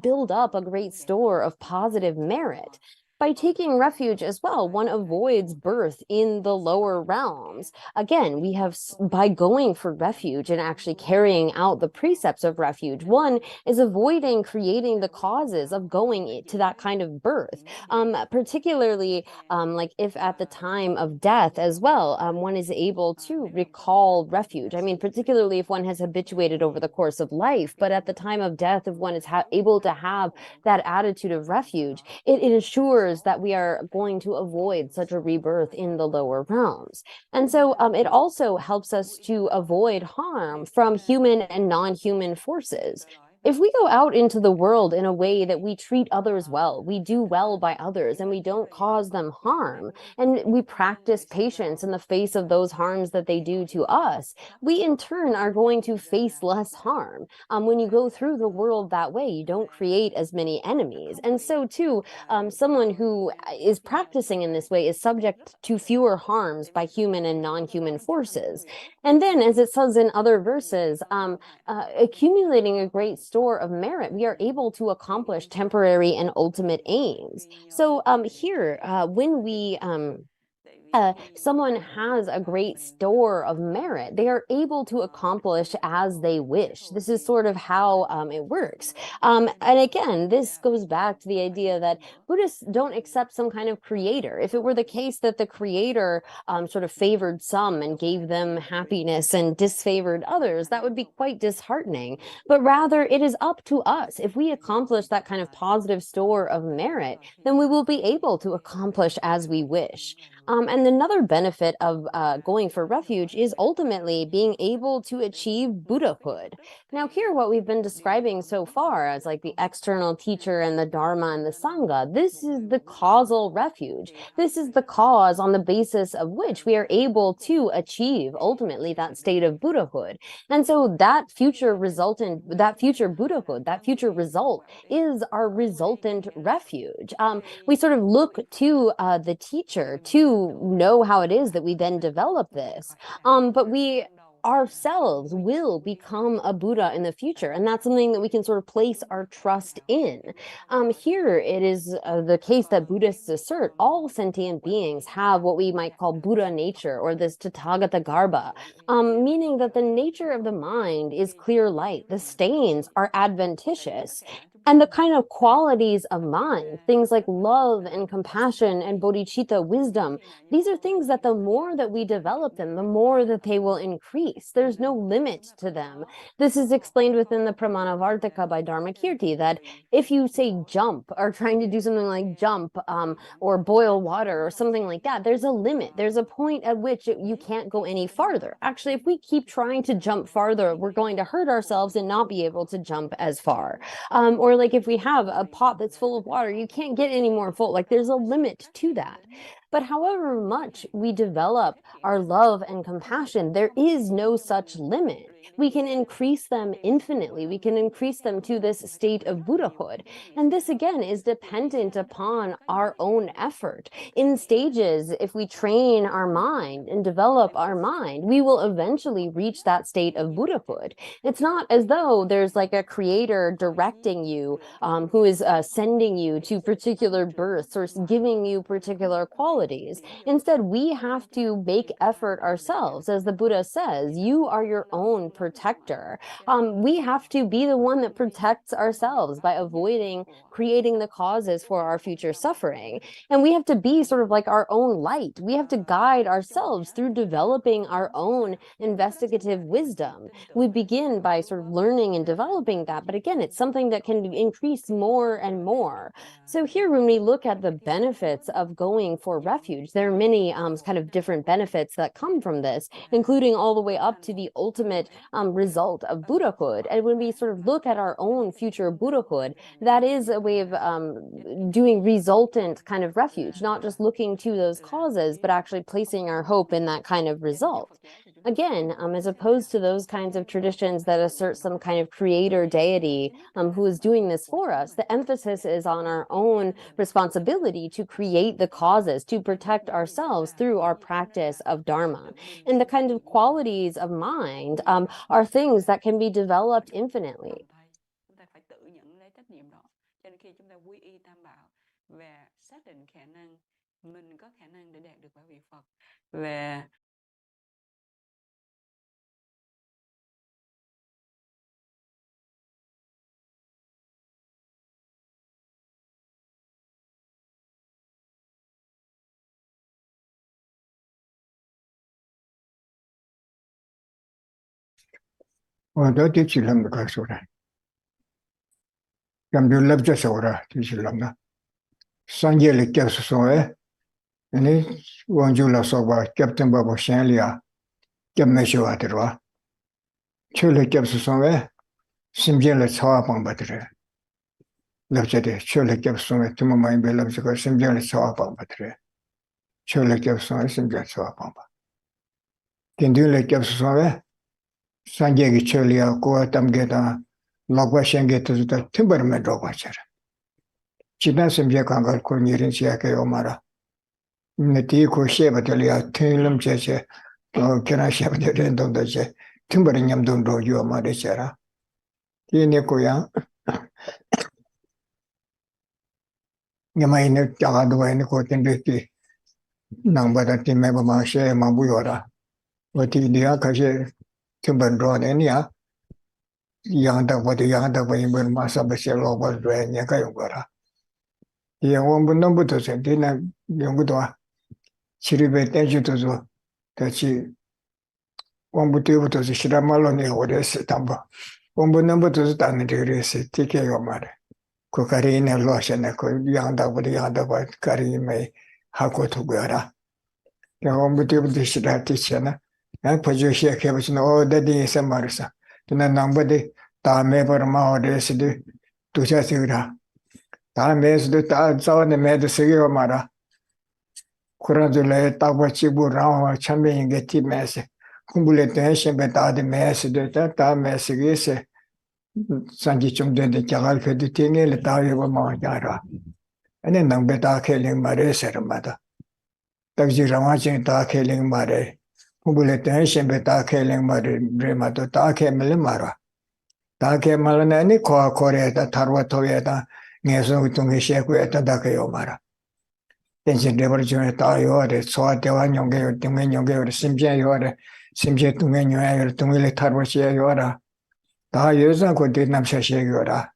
build up a great store of positive merit. By taking refuge as well, one avoids birth in the lower realms. Again, we have, by going for refuge and actually carrying out the precepts of refuge, one is avoiding creating the causes of going to that kind of birth. Particularly, like if at the time of death as well, one is able to recall refuge. I mean, particularly if one has habituated over the course of life, but at the time of death, if one is able to have that attitude of refuge, it ensures that we are going to avoid such a rebirth in the lower realms. And so it also helps us to avoid harm from human and non-human forces. If we go out into the world in a way that we treat others well, we do well by others, and we don't cause them harm, and we practice patience in the face of those harms that they do to us, we in turn are going to face less harm. When you go through the world that way, you don't create as many enemies. And so too, someone who is practicing in this way is subject to fewer harms by human and non-human forces. And then, as it says in other verses, accumulating a great store of merit, we are able to accomplish temporary and ultimate aims. So here, when we someone has a great store of merit, they are able to accomplish as they wish. This is sort of how it works. And again, this goes back to the idea that Buddhists don't accept some kind of creator. If it were the case that the creator sort of favored some and gave them happiness and disfavored others, that would be quite disheartening. But rather, it is up to us. If we accomplish that kind of positive store of merit, then we will be able to accomplish as we wish. And another benefit of going for refuge is ultimately being able to achieve Buddhahood. Now, here, what we've been describing so far as like the external teacher and the Dharma and the Sangha, this is the causal refuge. This is the cause on the basis of which we are able to achieve ultimately that state of Buddhahood. And so that future resultant, that future Buddhahood, that future result is our resultant refuge. We sort of look to the teacher to know how it is that we then develop this. But we ourselves will become a Buddha in the future. And that's something that we can sort of place our trust in. Here it is the case that Buddhists assert all sentient beings have what we might call Buddha nature, or this Tathagata Garbha, meaning that the nature of the mind is clear light. The stains are adventitious. And the kind of qualities of mind, things like love and compassion and bodhicitta wisdom, these are things that the more that we develop them, the more that they will increase. There's no limit to them. This is explained within the Pramanavartika by Dharmakirti, that if you say jump, or trying to do something like jump, or boil water or something like that, there's a limit. There's a point at which you can't go any farther. Actually, if we keep trying to jump farther, we're going to hurt ourselves and not be able to jump as far. Or like if we have a pot that's full of water, you can't get any more full. Like there's a limit to that. But however much we develop our love and compassion, there is no such limit. We can increase them infinitely. We can increase them to this state of Buddhahood. And this, again, is dependent upon our own effort. In stages, if we train our mind and develop our mind, we will eventually reach that state of Buddhahood. It's not as though there's like a creator directing you, who is sending you to particular births or giving you particular qualities. Instead, we have to make effort ourselves. As the Buddha says, you are your own protector. We have to be the one that protects ourselves by avoiding creating the causes for our future suffering. And we have to be sort of like our own light. We have to guide ourselves through developing our own investigative wisdom. We begin by sort of learning and developing that, but again, it's something that can increase more and more. So here, when we look at the benefits of going for refuge, there are many kind of different benefits that come from this, including all the way up to the ultimate result of Buddhahood. And when we sort of look at our own future Buddhahood, that is a way of doing resultant kind of refuge, not just looking to those causes, but actually placing our hope in that kind of result. Again, as opposed to those kinds of traditions that assert some kind of creator deity who is doing this for us, the emphasis is on our own responsibility to create the causes, to protect ourselves through our practice of Dharma. And the kind of qualities of mind are things that can be developed infinitely. xác định khả năng mình có khả năng để đạt được quả vị Phật. Và đó thì chỉ làm được cái số này. Cầm được lập cho số ra thì chỉ làm đó. Sang giờ lịch kéo số ấy, này quan chủ là số ba kéo tên bảo sáng lia, kéo mấy số ở đó. Chưa lịch kéo số ấy, xem giờ là sáu bằng bát rồi. Lập cho đấy, chưa lịch kéo số ấy, tụi mình bây lập cho cái xem giờ là sáu bằng bát rồi. Chưa lịch kéo số ấy, xem giờ sáu bằng bát. Kinh điển lịch kéo số ấy, sang giờ cái chưa lia, cô tâm cái đó, lọc qua xem cái đó, chúng ta thêm bớt mấy đồ qua chơi. Chỉ là xem giờ càng có nhiều人些cái ông mà那第一个写不得了，听了这些，给他写不得人动的些，听不得人动着有嘛的些了。第二个样，你们那家下多那个真的是，能把它听没把嘛写嘛不要了。我第二开始听不着的你啊，养的我的养的我因为嘛什么些老婆对你个用过了，也我们弄不到身体那用不到。치료에 떼주도서 같이 공부때부터 시라말로니 오래서 담보 공부는부터 다는 데그래서 티케가 말해 그 가리네 로션에 그 양다고 가리메 하고 두고라 공부때부터 시작했잖아 난 포주 시작해보시는 어디에서 말했어 난 남부대 다음에 버마 오래서도 두자스라 다음에서도 다 자원에 매도 쓰기가 말아 그러줄래 따버치고 라와 참여인 게 팀에서 공부를 대신 배다데 메스도 다 메스게서 산지 좀 되는 자갈 그도 땡을 다이고 마자라 아니 남배다 켈링 말에 세르마다 딱지 라마진 다 켈링 말에 공부를 대신 배다 켈링 말에 브레마도 다 켈을 말아 다 켈말은 아니 코아코레다 타르와토에다 내서 통해 시에고에다 다게요 말아 tension revolution ta yo de so de wa nyong ge de me nyong ge sim je yo de sim je tu me nyong yo tu me le tar wa che yo da da yo sa ko de nam sha she yo da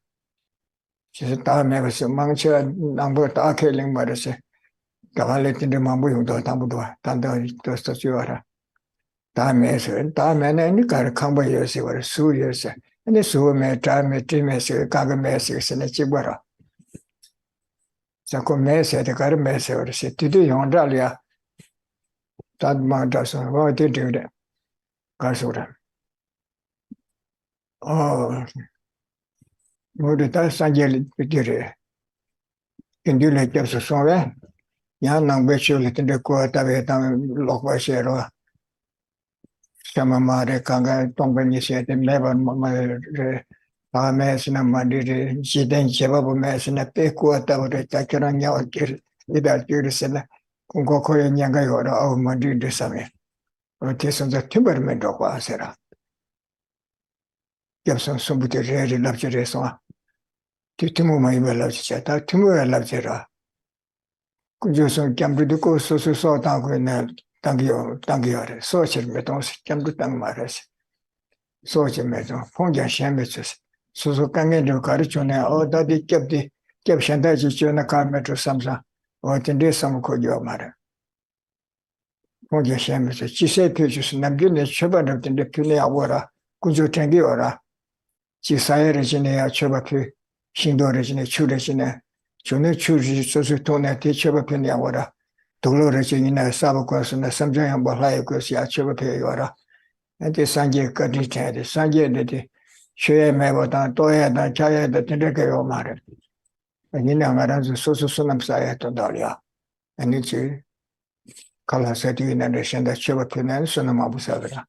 chi ta me ga se mang che nang bo ta ke ling ma de se ga le tin de ma bu yong do ta bu do tan do to sto yo da ta me se ta me ne ni ka khang ba yo se wa su yo se ne su me ta me ti me se ka ga me se ne chi ba ra 자꾸 매세대 가르 매세어를 세티도 용달이야 단마다서 어디 되래 가서라 모두 다 산젤 비디레 인디레 접수 소외 야낭 베쇼를 텐데 코타베 당 lok바셰로 샤마마레 강가 동ben이세데 매번 마마레 다음에서는 말이를 지된 제법에서는 빼고 왔다고 자기랑 야기를 이다지르스나 공고코에 냥가요라 어머니들 사메 어디선서 팀버면도 와서라 옆선 손부터 레리 납치해서 뒤트모 많이 발라지자 다 팀을 납치라 그저선 cambr도 고 소소소 당고는 당기요래 소실 메동 cambr도 당 말해서 소실 메동 fonja 셴메스 소소 강에도 가르쳐내 어디디 겹디 겹šan다지 지나 카메트 삼사 어딘데 삼고요 말해 fonja 셴메스 지세 표주스 남기네 처벌했는데 필에 아워라 구조 챙겨라 지사에를 지내야 처벌 신도를 지내 추를 지내 전에 추지 소소 돈에 대처벌편이 아워라 돌로를 지내나 사고서나 삼정한 벌하여 것이 처벌해요라 근데 산제까지 돼야 산제들이学没我当多也当家也的真的给我妈的，你两个人是说那么啥也懂道理啊？你去考了设计那的现在学不平安说那么不晓得了，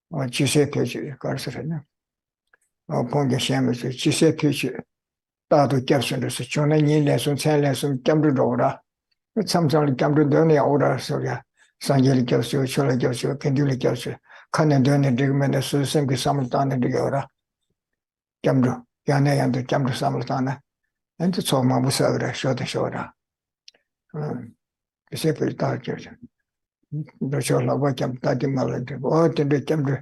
我机械培训搞是什么？我碰见下面是机械培训，大都结束的是将来你来送菜来送干不着了，我常常的干不着了，我的时候呀，上节的教授、学了教授、跟丢的教授，看得到的这个门的是生给上面当的这个了。camdo ya ne yandu camdo samlatana ente choma musa ora shoda shora cái sẽ phải ta chứ đó cho là vợ chồng ta đi mà lên đó trên đây chấm rồi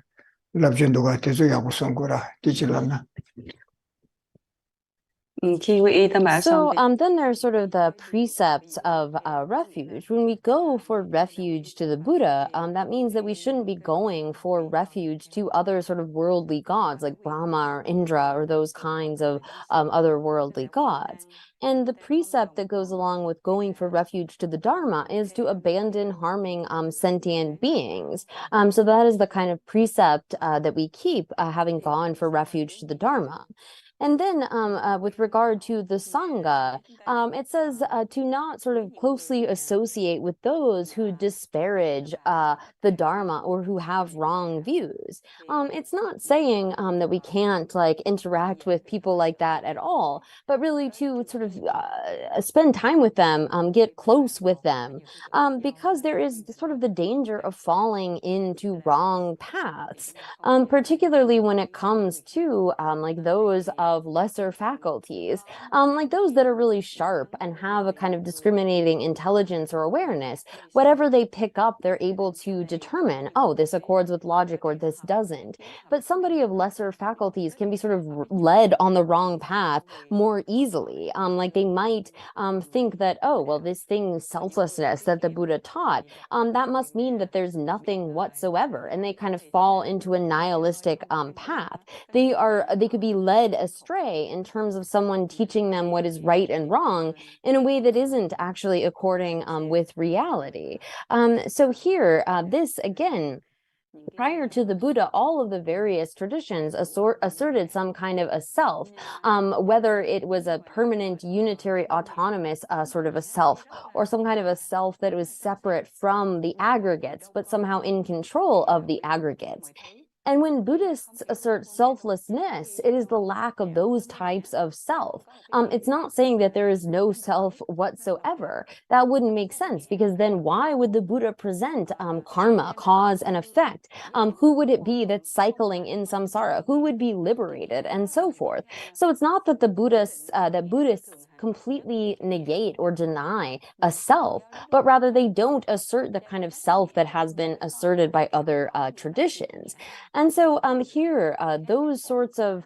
làm chuyện đó thì tôi học xong rồi thì chỉ làm na Khi quy y tam bảo xong So thì then there's sort of the precepts of refuge. When we go for refuge to the Buddha, that means that we shouldn't be going for refuge to other sort of worldly gods like Brahma or Indra or those kinds of other worldly gods. And the precept that goes along with going for refuge to the Dharma is to abandon harming sentient beings. So that is the kind of precept that we keep having gone for refuge to the Dharma. And then with regard to the Sangha, it says to not sort of closely associate with those who disparage the Dharma or who have wrong views. It's not saying that we can't like interact with people like that at all, but really to sort of spend time with them, get close with them, because there is sort of the danger of falling into wrong paths, particularly when it comes to like those of lesser faculties, like those that are really sharp and have a kind of discriminating intelligence or awareness. Whatever they pick up, they're able to determine, oh, this accords with logic or this doesn't. But somebody of lesser faculties can be sort of led on the wrong path more easily. Like they might think that, oh, well, this thing, selflessness that the Buddha taught, that must mean that there's nothing whatsoever. And they kind of fall into a nihilistic path. They could be led astray in terms of someone teaching them what is right and wrong in a way that isn't actually according with reality. So here, this again, prior to the Buddha, all of the various traditions asserted some kind of a self, whether it was a permanent, unitary, autonomous sort of a self, or some kind of a self that was separate from the aggregates, but somehow in control of the aggregates. And when Buddhists assert selflessness, it is the lack of those types of self. It's not saying that there is no self whatsoever. That wouldn't make sense, because then why would the Buddha present karma, cause and effect? Who would it be that's cycling in samsara? Who would be liberated, and so forth? So it's not that Buddhists completely negate or deny a self, but rather they don't assert the kind of self that has been asserted by other traditions. And so here, those sorts of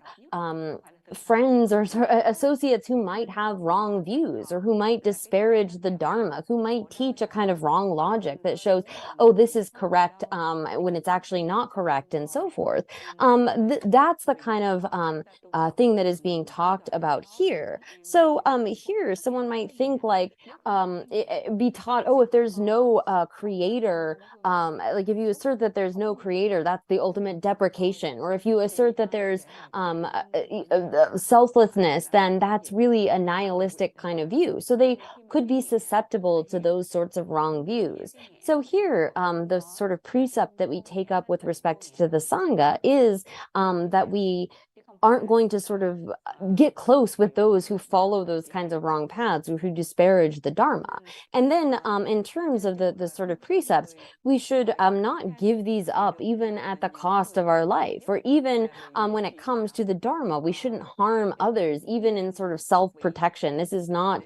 friends or associates who might have wrong views or who might disparage the Dharma, who might teach a kind of wrong logic that shows, oh, this is correct when it's actually not correct, and so forth. That's the kind of thing that is being talked about here. So here, someone might think like, be taught, oh, if there's no creator, like if you assert that there's no creator, that's the ultimate deprecation. Or if you assert that there's selflessness, then that's really a nihilistic kind of view. So they could be susceptible to those sorts of wrong views. So here, the sort of precept that we take up with respect to the Sangha is that we aren't going to sort of get close with those who follow those kinds of wrong paths or who disparage the Dharma. And then in terms of the sort of precepts, we should not give these up even at the cost of our life, or even when it comes to the Dharma, we shouldn't harm others, even in sort of self-protection. This is not,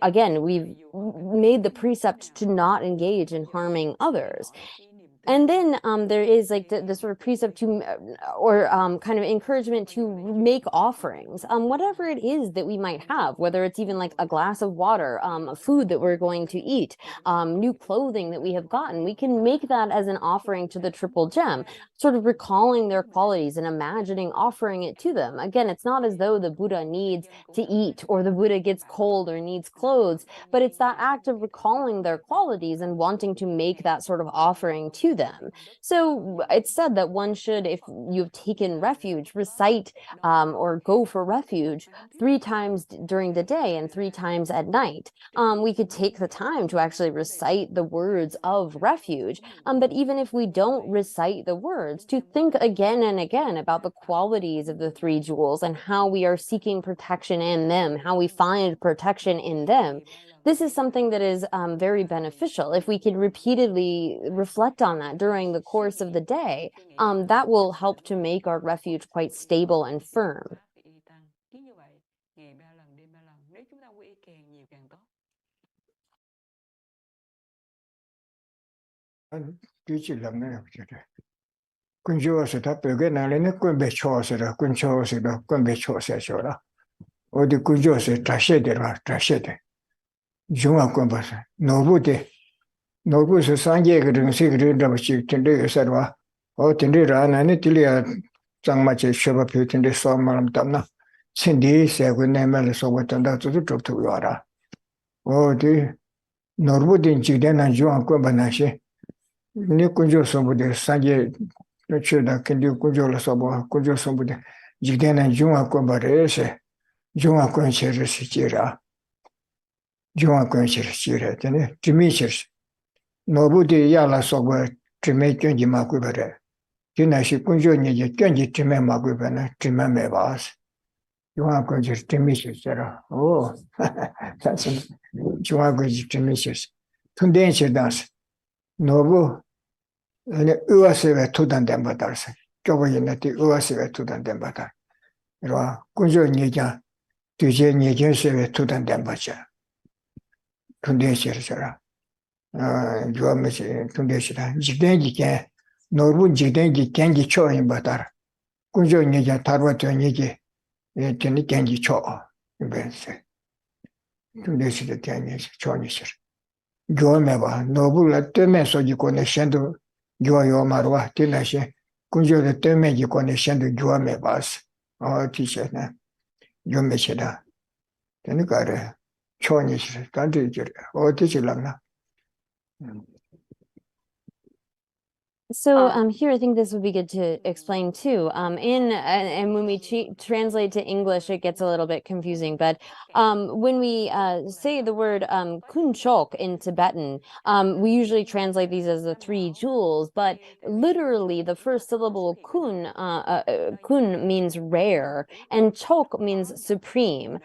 again, we've made the precept to not engage in harming others. And then there is like the sort of precept to, or kind of encouragement to make offerings, whatever it is that we might have, whether it's even like a glass of water, food that we're going to eat, new clothing that we have gotten. We can make that as an offering to the Triple Gem, sort of recalling their qualities and imagining offering it to them. Again, it's not as though the Buddha needs to eat or the Buddha gets cold or needs clothes, but it's that act of recalling their qualities and wanting to make that sort of offering to them. So it's said that one should, if you've taken refuge, recite or go for refuge 3 times during the day and 3 times at night. We could take the time to actually recite the words of refuge, but even if we don't recite the words, to think again and again about the qualities of the 3 jewels and how we are seeking protection in them, how we find protection in them. This is something that is very beneficial. If we can repeatedly reflect on that during the course of the day, that will help to make our refuge quite stable and firm. 뒤지 람네 그래. 군주어서 다 벽에 나래는 군배 초어서라 군초어서라 군배 초어서라. 어디 군주어서 다시 되라 다시 돼. 중앙권 봐서 노부대 노부서 상계 그런 식으로 잡지 텐데 요새와 텐데라 나는 들려 장마치 셔바 표텐데 소말람 담나 신디 세고 내면을 소고던다 저도 좁도 와라 어디 노부대 지대나 중앙권 봐나시 니 군주 소부대 상계 그치다 근데 군주를 소보 군주 소부대 지대나 중앙권 봐래세 중앙권 체르시 지라 중앙권 체르시래 되네 주미시르 노부디 야라 소고 주메 견지 마고 버래 지나시 군주니 견지 주메 마고 버네 주메 메바스 중앙권 체르 주미시르라 오 사실 중앙권 주미시르 tunden시다스 노부 아니 의와세에 투단된 바다스 교보인한테 의와세에 투단된 바다 이러와 군주니자 뒤제 니제세에 투단된 바자 tunden시르라 주어메시 tun데시다 지den기게 노르분 지den기 겐기 초인 바다 군주니자 타르와토니게 예 ten이 겐기 초 이베세 tun데시다 겐기 초니시르 교메바 노불라 때면서 지고네 셴도 교요 마르와 티나시 군주의 때문에 지고네 셴도 교메바스 티세나 요메시다 되니까래 초니시르 단지지르 어디지랑나 So here, I think this would be good to explain too. And when we translate to English, it gets a little bit confusing. But when we say the word kunchok in Tibetan, we usually translate these as the three jewels. But literally, the first syllable kun means rare, and chok means supreme.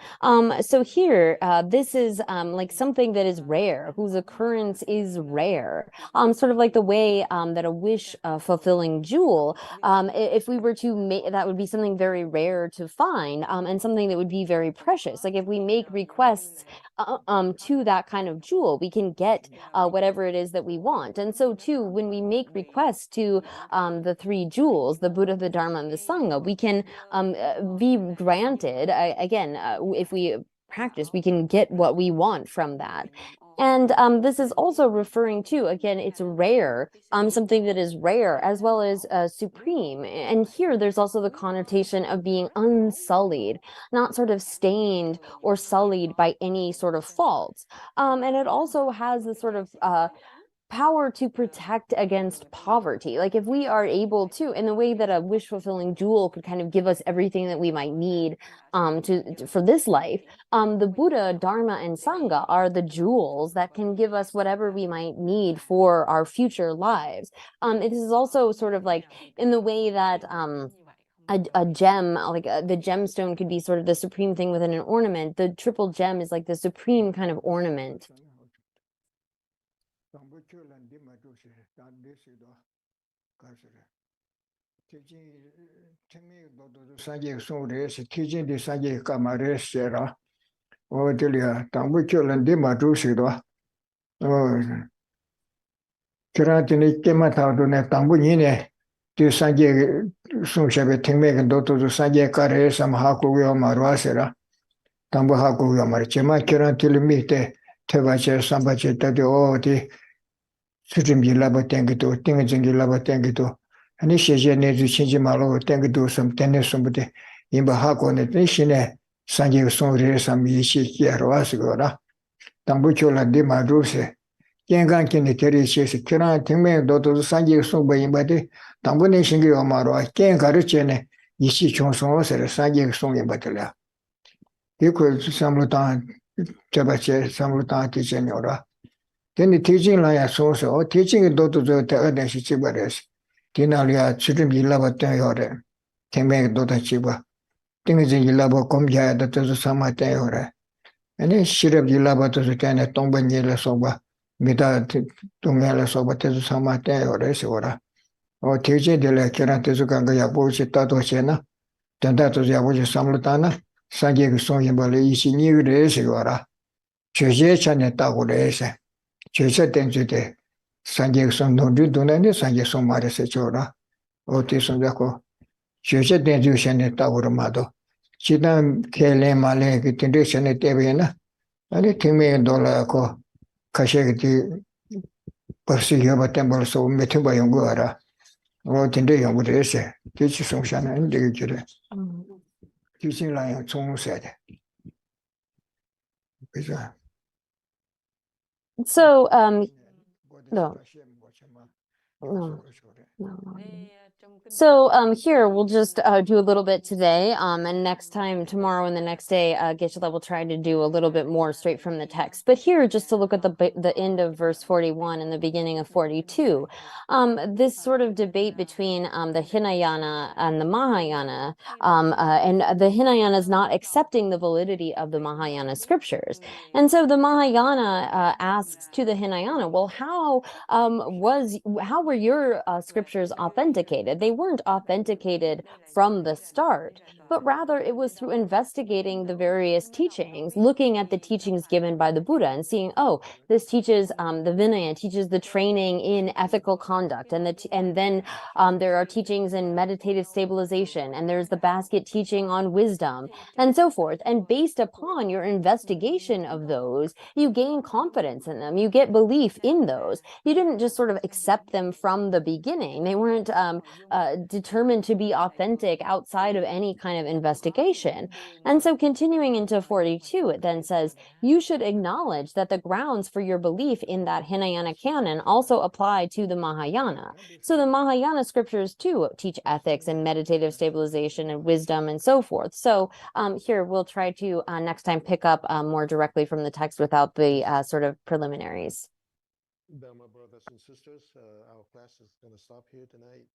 So here, this is like something that is rare, whose occurrence is rare. Sort of like the way that a wish fulfilling jewel, if we were to make that would be something very rare to find, and something that would be very precious. Like if we make requests to that kind of jewel, we can get whatever it is that we want. And so too, when we make requests to the three jewels, the Buddha, the Dharma, and the Sangha, we can be granted, again, if we practice, we can get what we want from that. And this is also referring to, again, it's rare, something that is rare as well as supreme. And here there's also the connotation of being unsullied, not sort of stained or sullied by any sort of faults. And it also has the sort of power to protect against poverty. Like if we are able to, in the way that a wish fulfilling jewel could kind of give us everything that we might need for this life, the Buddha, Dharma, and Sangha are the jewels that can give us whatever we might need for our future lives. It is also sort of like in the way that a gem, like the gemstone could be sort of the supreme thing within an ornament. The triple gem is like the supreme kind of ornament. 수준이 라바 땡기도 땡겨진기 라바 땡기도 아니 시제네 주친지 말로 땡기도 좀 때네 좀부터 임바하고네 대신에 상계 송리에 삼이시 기하러 왔으거라 당부초라데 마루세 깽간견의 대리시에서 그러나 등매 너도 상계 송바 임바데 당분의 신기 엄마로 깽 가르치네 이시 총송어서 상계 송에 받들라 이거 삼로다 저바체 삼로다 티제녀라 근데 teaching라야 소소 teaching 도도 저 대어대시 집어래시 디나리아 지금 일라봤다 요래 tem에 도다 집어 땡지 일라바 검자다 저 사마다 요래 아니 시럽 일라바도 저네 동번일라 소바 미다 동엘라 소바 저 사마다 요래 소라 teaching들에 결한테 저간가 야보시 따도시나 단다도 야보시 삼로다나 상계의 소임벌이 이시니르에 시거라 제제찬에 따고래세 제세 땡주대 산제 선도도 돈에 산제 선마르세 줘라 어디 선자고 주제 대주션에 따고로마도 지난 켈레 말레 그 텐데션에 때베나 아니 팀에 돌아고 가셔기 벌써 여봤던 벌써 메트바 연구하라 텐데 연구되세 대치 송샤는 되게 그래 기신라야 총세대 그죠 So, no, no. So here we'll just do a little bit today, and next time, tomorrow and the next day, Geshe-la will try to do a little bit more straight from the text. But here, just to look at the end of verse 41 and the beginning of 42, this sort of debate between the Hinayana and the Mahayana, and the Hinayana is not accepting the validity of the Mahayana scriptures. And so the Mahayana asks to the Hinayana, well, how were your scriptures authenticated? They weren't authenticated from the start, but rather it was through investigating the various teachings, looking at the teachings given by the Buddha and seeing, oh, this teaches the Vinaya, teaches the training in ethical conduct, and then there are teachings in meditative stabilization, and there's the basket teaching on wisdom, and so forth. And based upon your investigation of those, you gain confidence in them, you get belief in those. You didn't just sort of accept them from the beginning. They weren't determined to be authentic outside of any kind of investigation. And so continuing into 42, it then says, you should acknowledge that the grounds for your belief in that Hinayana canon also apply to the Mahayana. So the Mahayana scriptures too teach ethics and meditative stabilization and wisdom and so forth. So here we'll try to next time pick up more directly from the text without the sort of preliminaries. My brothers and sisters, our class is going to stop here tonight.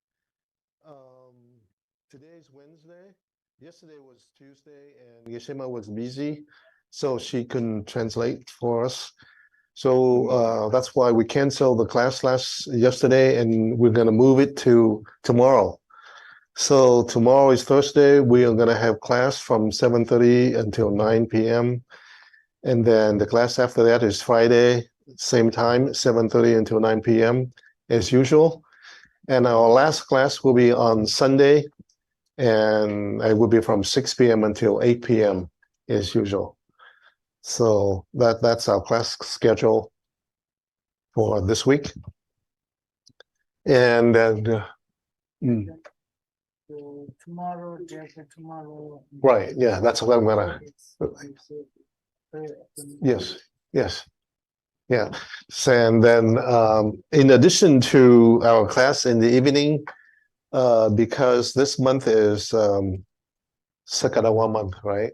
Today is Wednesday. Yesterday was Tuesday, and Geshe-ma was busy, so she couldn't translate for us. So that's why we canceled the class yesterday, and we're going to move it to tomorrow. So tomorrow is Thursday. We are going to have class from 7:30 until 9 p.m. And then the class after that is Friday, same time, 7:30 until 9 p.m. as usual. And our last class will be on Sunday, and it will be from 6 p.m. until 8 p.m. as usual. So that's our class schedule for this week. And then So tomorrow, tomorrow. right, yeah, that's what I'm gonna. Yes, yes. Yeah. So, and then in addition to our class in the evening, because this month is Sakadawa month, right?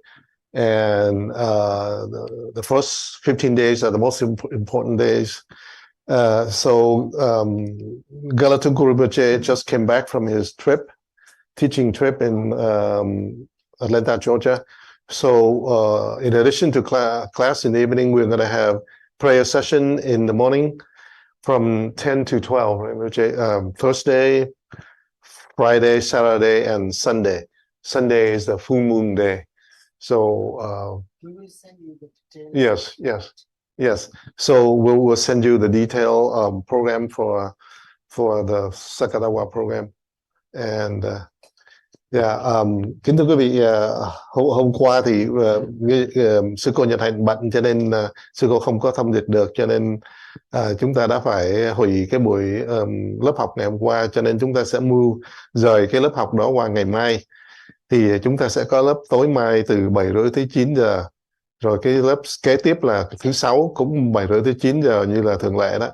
And the first 15 days are the most important days. So Galatun Guru Rinpoche just came back from his teaching trip in Atlanta, Georgia. So in addition to class in the evening, we're going to have prayer session in the morning from 10 to 12, right? Thursday, Friday, Saturday, and Sunday. Sunday is the full moon day. So We will send you the details. yes. So we'll send you the detailed program for the Sakadawa program. And kính thưa quý vị, hôm qua thì sư cô Nhật Hạnh bận cho nên sư cô không có thông dịch được, cho nên chúng ta đã phải hủy cái buổi lớp học ngày hôm qua, cho nên chúng ta sẽ rời cái lớp học đó qua ngày mai. Thì chúng ta sẽ có lớp tối mai từ 7:30 tới 9 giờ, rồi cái lớp kế tiếp là thứ Sáu cũng 7:30 tới 9 giờ như là thường lệ đó.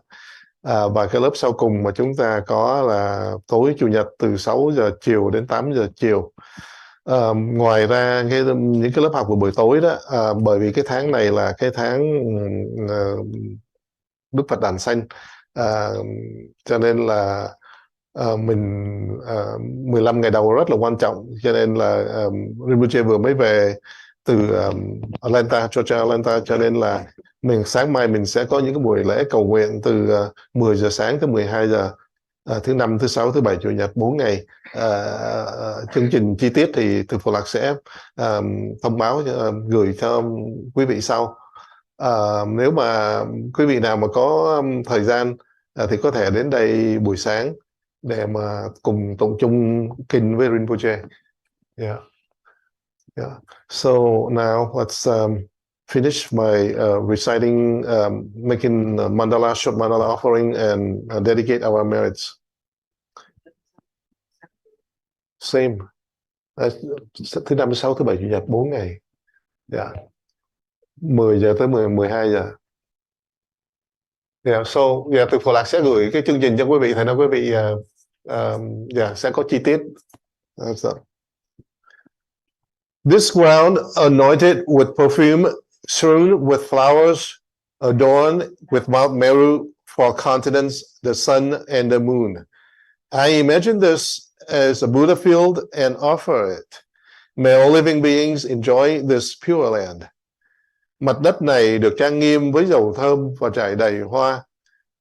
Và cái lớp sau cùng mà chúng ta có là tối Chủ nhật từ 6 giờ chiều đến 8 giờ chiều. Ngoài ra những cái lớp học vào buổi tối đó, bởi vì cái tháng này là cái tháng Đức Phật đản sanh, cho nên là mình 15 ngày đầu rất là quan trọng, cho nên là Rinpoche vừa mới về từ Atlanta, Georgia, Atlanta, cho nên là sáng mai mình sẽ có những cái buổi lễ cầu nguyện từ 10 giờ sáng tới 12 giờ, thứ Năm, thứ Sáu, thứ Bảy, Chủ nhật 4 ngày. Chương trình chi tiết thì Thực Phổ Lạc sẽ thông báo gửi cho quý vị sau. Nếu mà quý vị nào mà có thời gian thì có thể đến đây buổi sáng để mà cùng tụng chung kinh với Rinpoche. Yeah. Yeah. So now let's finish by reciting, making mandala, short mandala offering and dedicate our merits. Same. Thứ năm, thứ sáu, thứ bảy, chủ nhật 4 ngày. Yeah. 10 giờ tới 12 giờ. Yeah, so từ Phổ Lạc sẽ gửi cái chương trình cho quý vị, thành ra quý vị sẽ có chi tiết. So. This ground anointed with perfume, strewn with flowers, adorned with Mount Meru for continents, the sun and the moon. I imagine this as a Buddha field and offer it. May all living beings enjoy this pure land. Mặt đất này được trang nghiêm với dầu thơm và trải đầy hoa,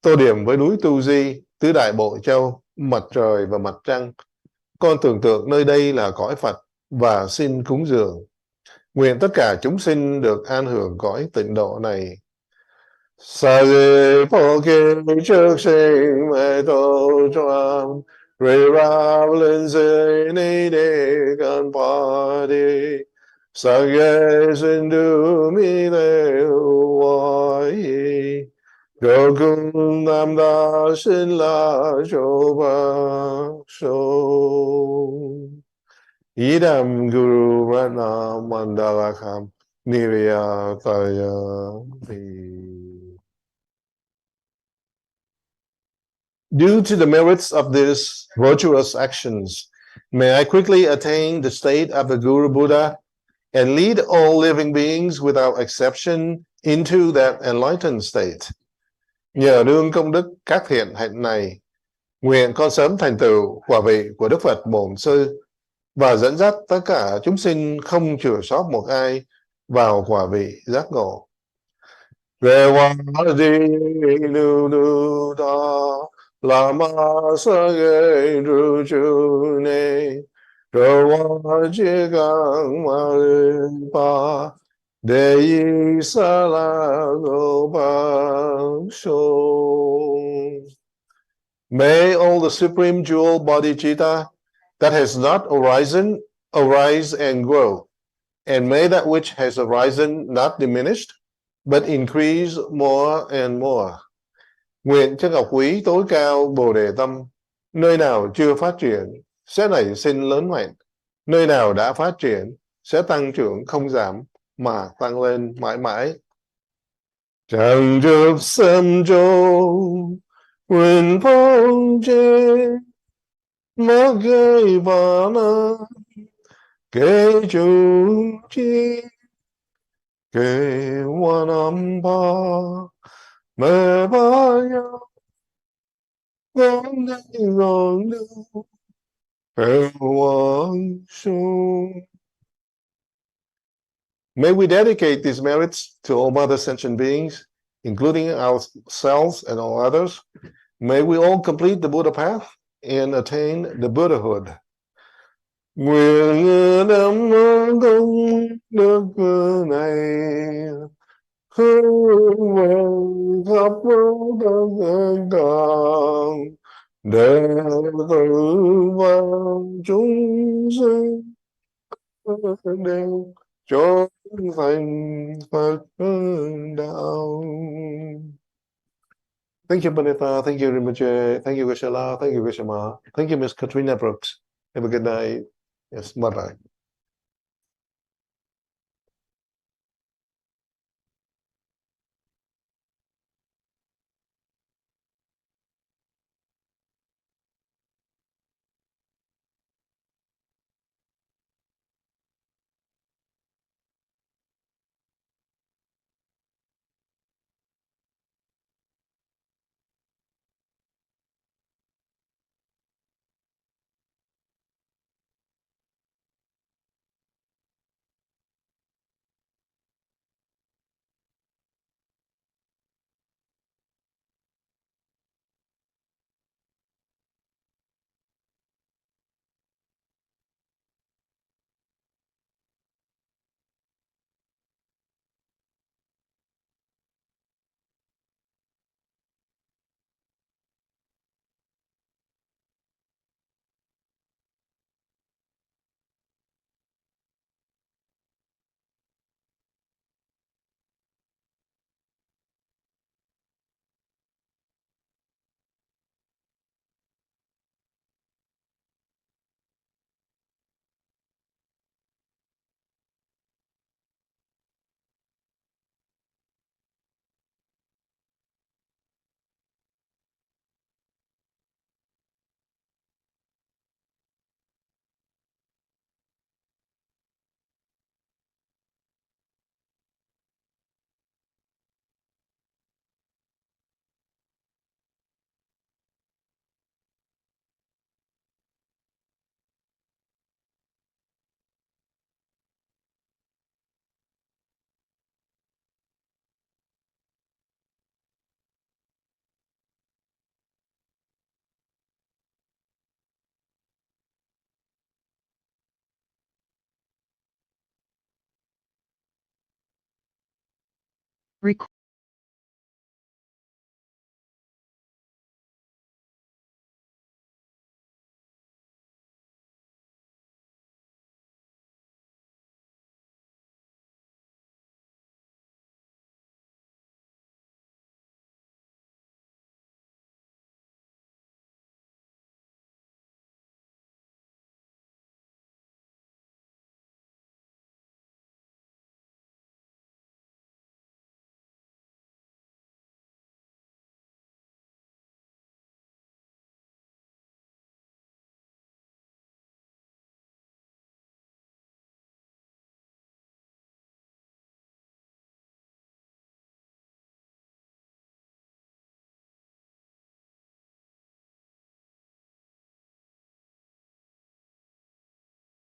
tô điểm với núi Tu Di, tứ đại bộ châu, mặt trời và mặt trăng. Con tưởng tượng nơi đây là cõi Phật và xin cúng dường. Nguyện tất cả chúng sinh được an hưởng cõi tịnh độ này. Sa ye po ke chok sinh mê tô choam, re ra lên dê ni đê gan pa đi. Sa ye sinh du mi lê hoa hi, yo cung nam đa sinh la cho ba sâu. Idam Guru Ratna Mandalakam Niriyataya. Due to the merits of these virtuous actions, may I quickly attain the state of the Guru Buddha and lead all living beings without exception into that enlightened state. Nhờ nương công đức các thiện hạnh này, nguyện con sớm thành tựu quả vị của Đức Phật Bổn Sư và dẫn dắt tất cả chúng sinh không chừa sót một ai vào quả vị giác ngộ. Về hoa đi nu nu ta lama sa ge ru chu ne ro wa ji gang ma pa de yi sa la go ba so. May all the supreme jewel bodhicitta that has not arisen, arise and grow. And may that which has arisen not diminished, but increase more and more. Nguyện cho ngọc quý tối cao Bồ Đề Tâm, nơi nào chưa phát triển, sẽ nảy sinh lớn mạnh. Nơi nào đã phát triển, sẽ tăng trưởng không giảm, mà tăng lên mãi mãi. Chẳng được sâm châu, Rinpoche, Magavana, Ke Chu Chi, Ke Wanampa, Me Baya, Gong Dai Gong Du, Ke Wang Su. May we dedicate these merits to all other sentient beings, including ourselves and all others. May we all complete the Buddha path and attain the Buddhahood. Nguyện năm công đức này hướng về khắp tất cả đệ tử và chúng sinh đều cho thành Phật đạo. Thank you, Pandita. Thank you, Rinpoche. Thank you, Geshe-la. Thank you, Geshe-ma. Thank you, Ms.Katrina Brooks. Have a good night. Yes, bye-bye. Record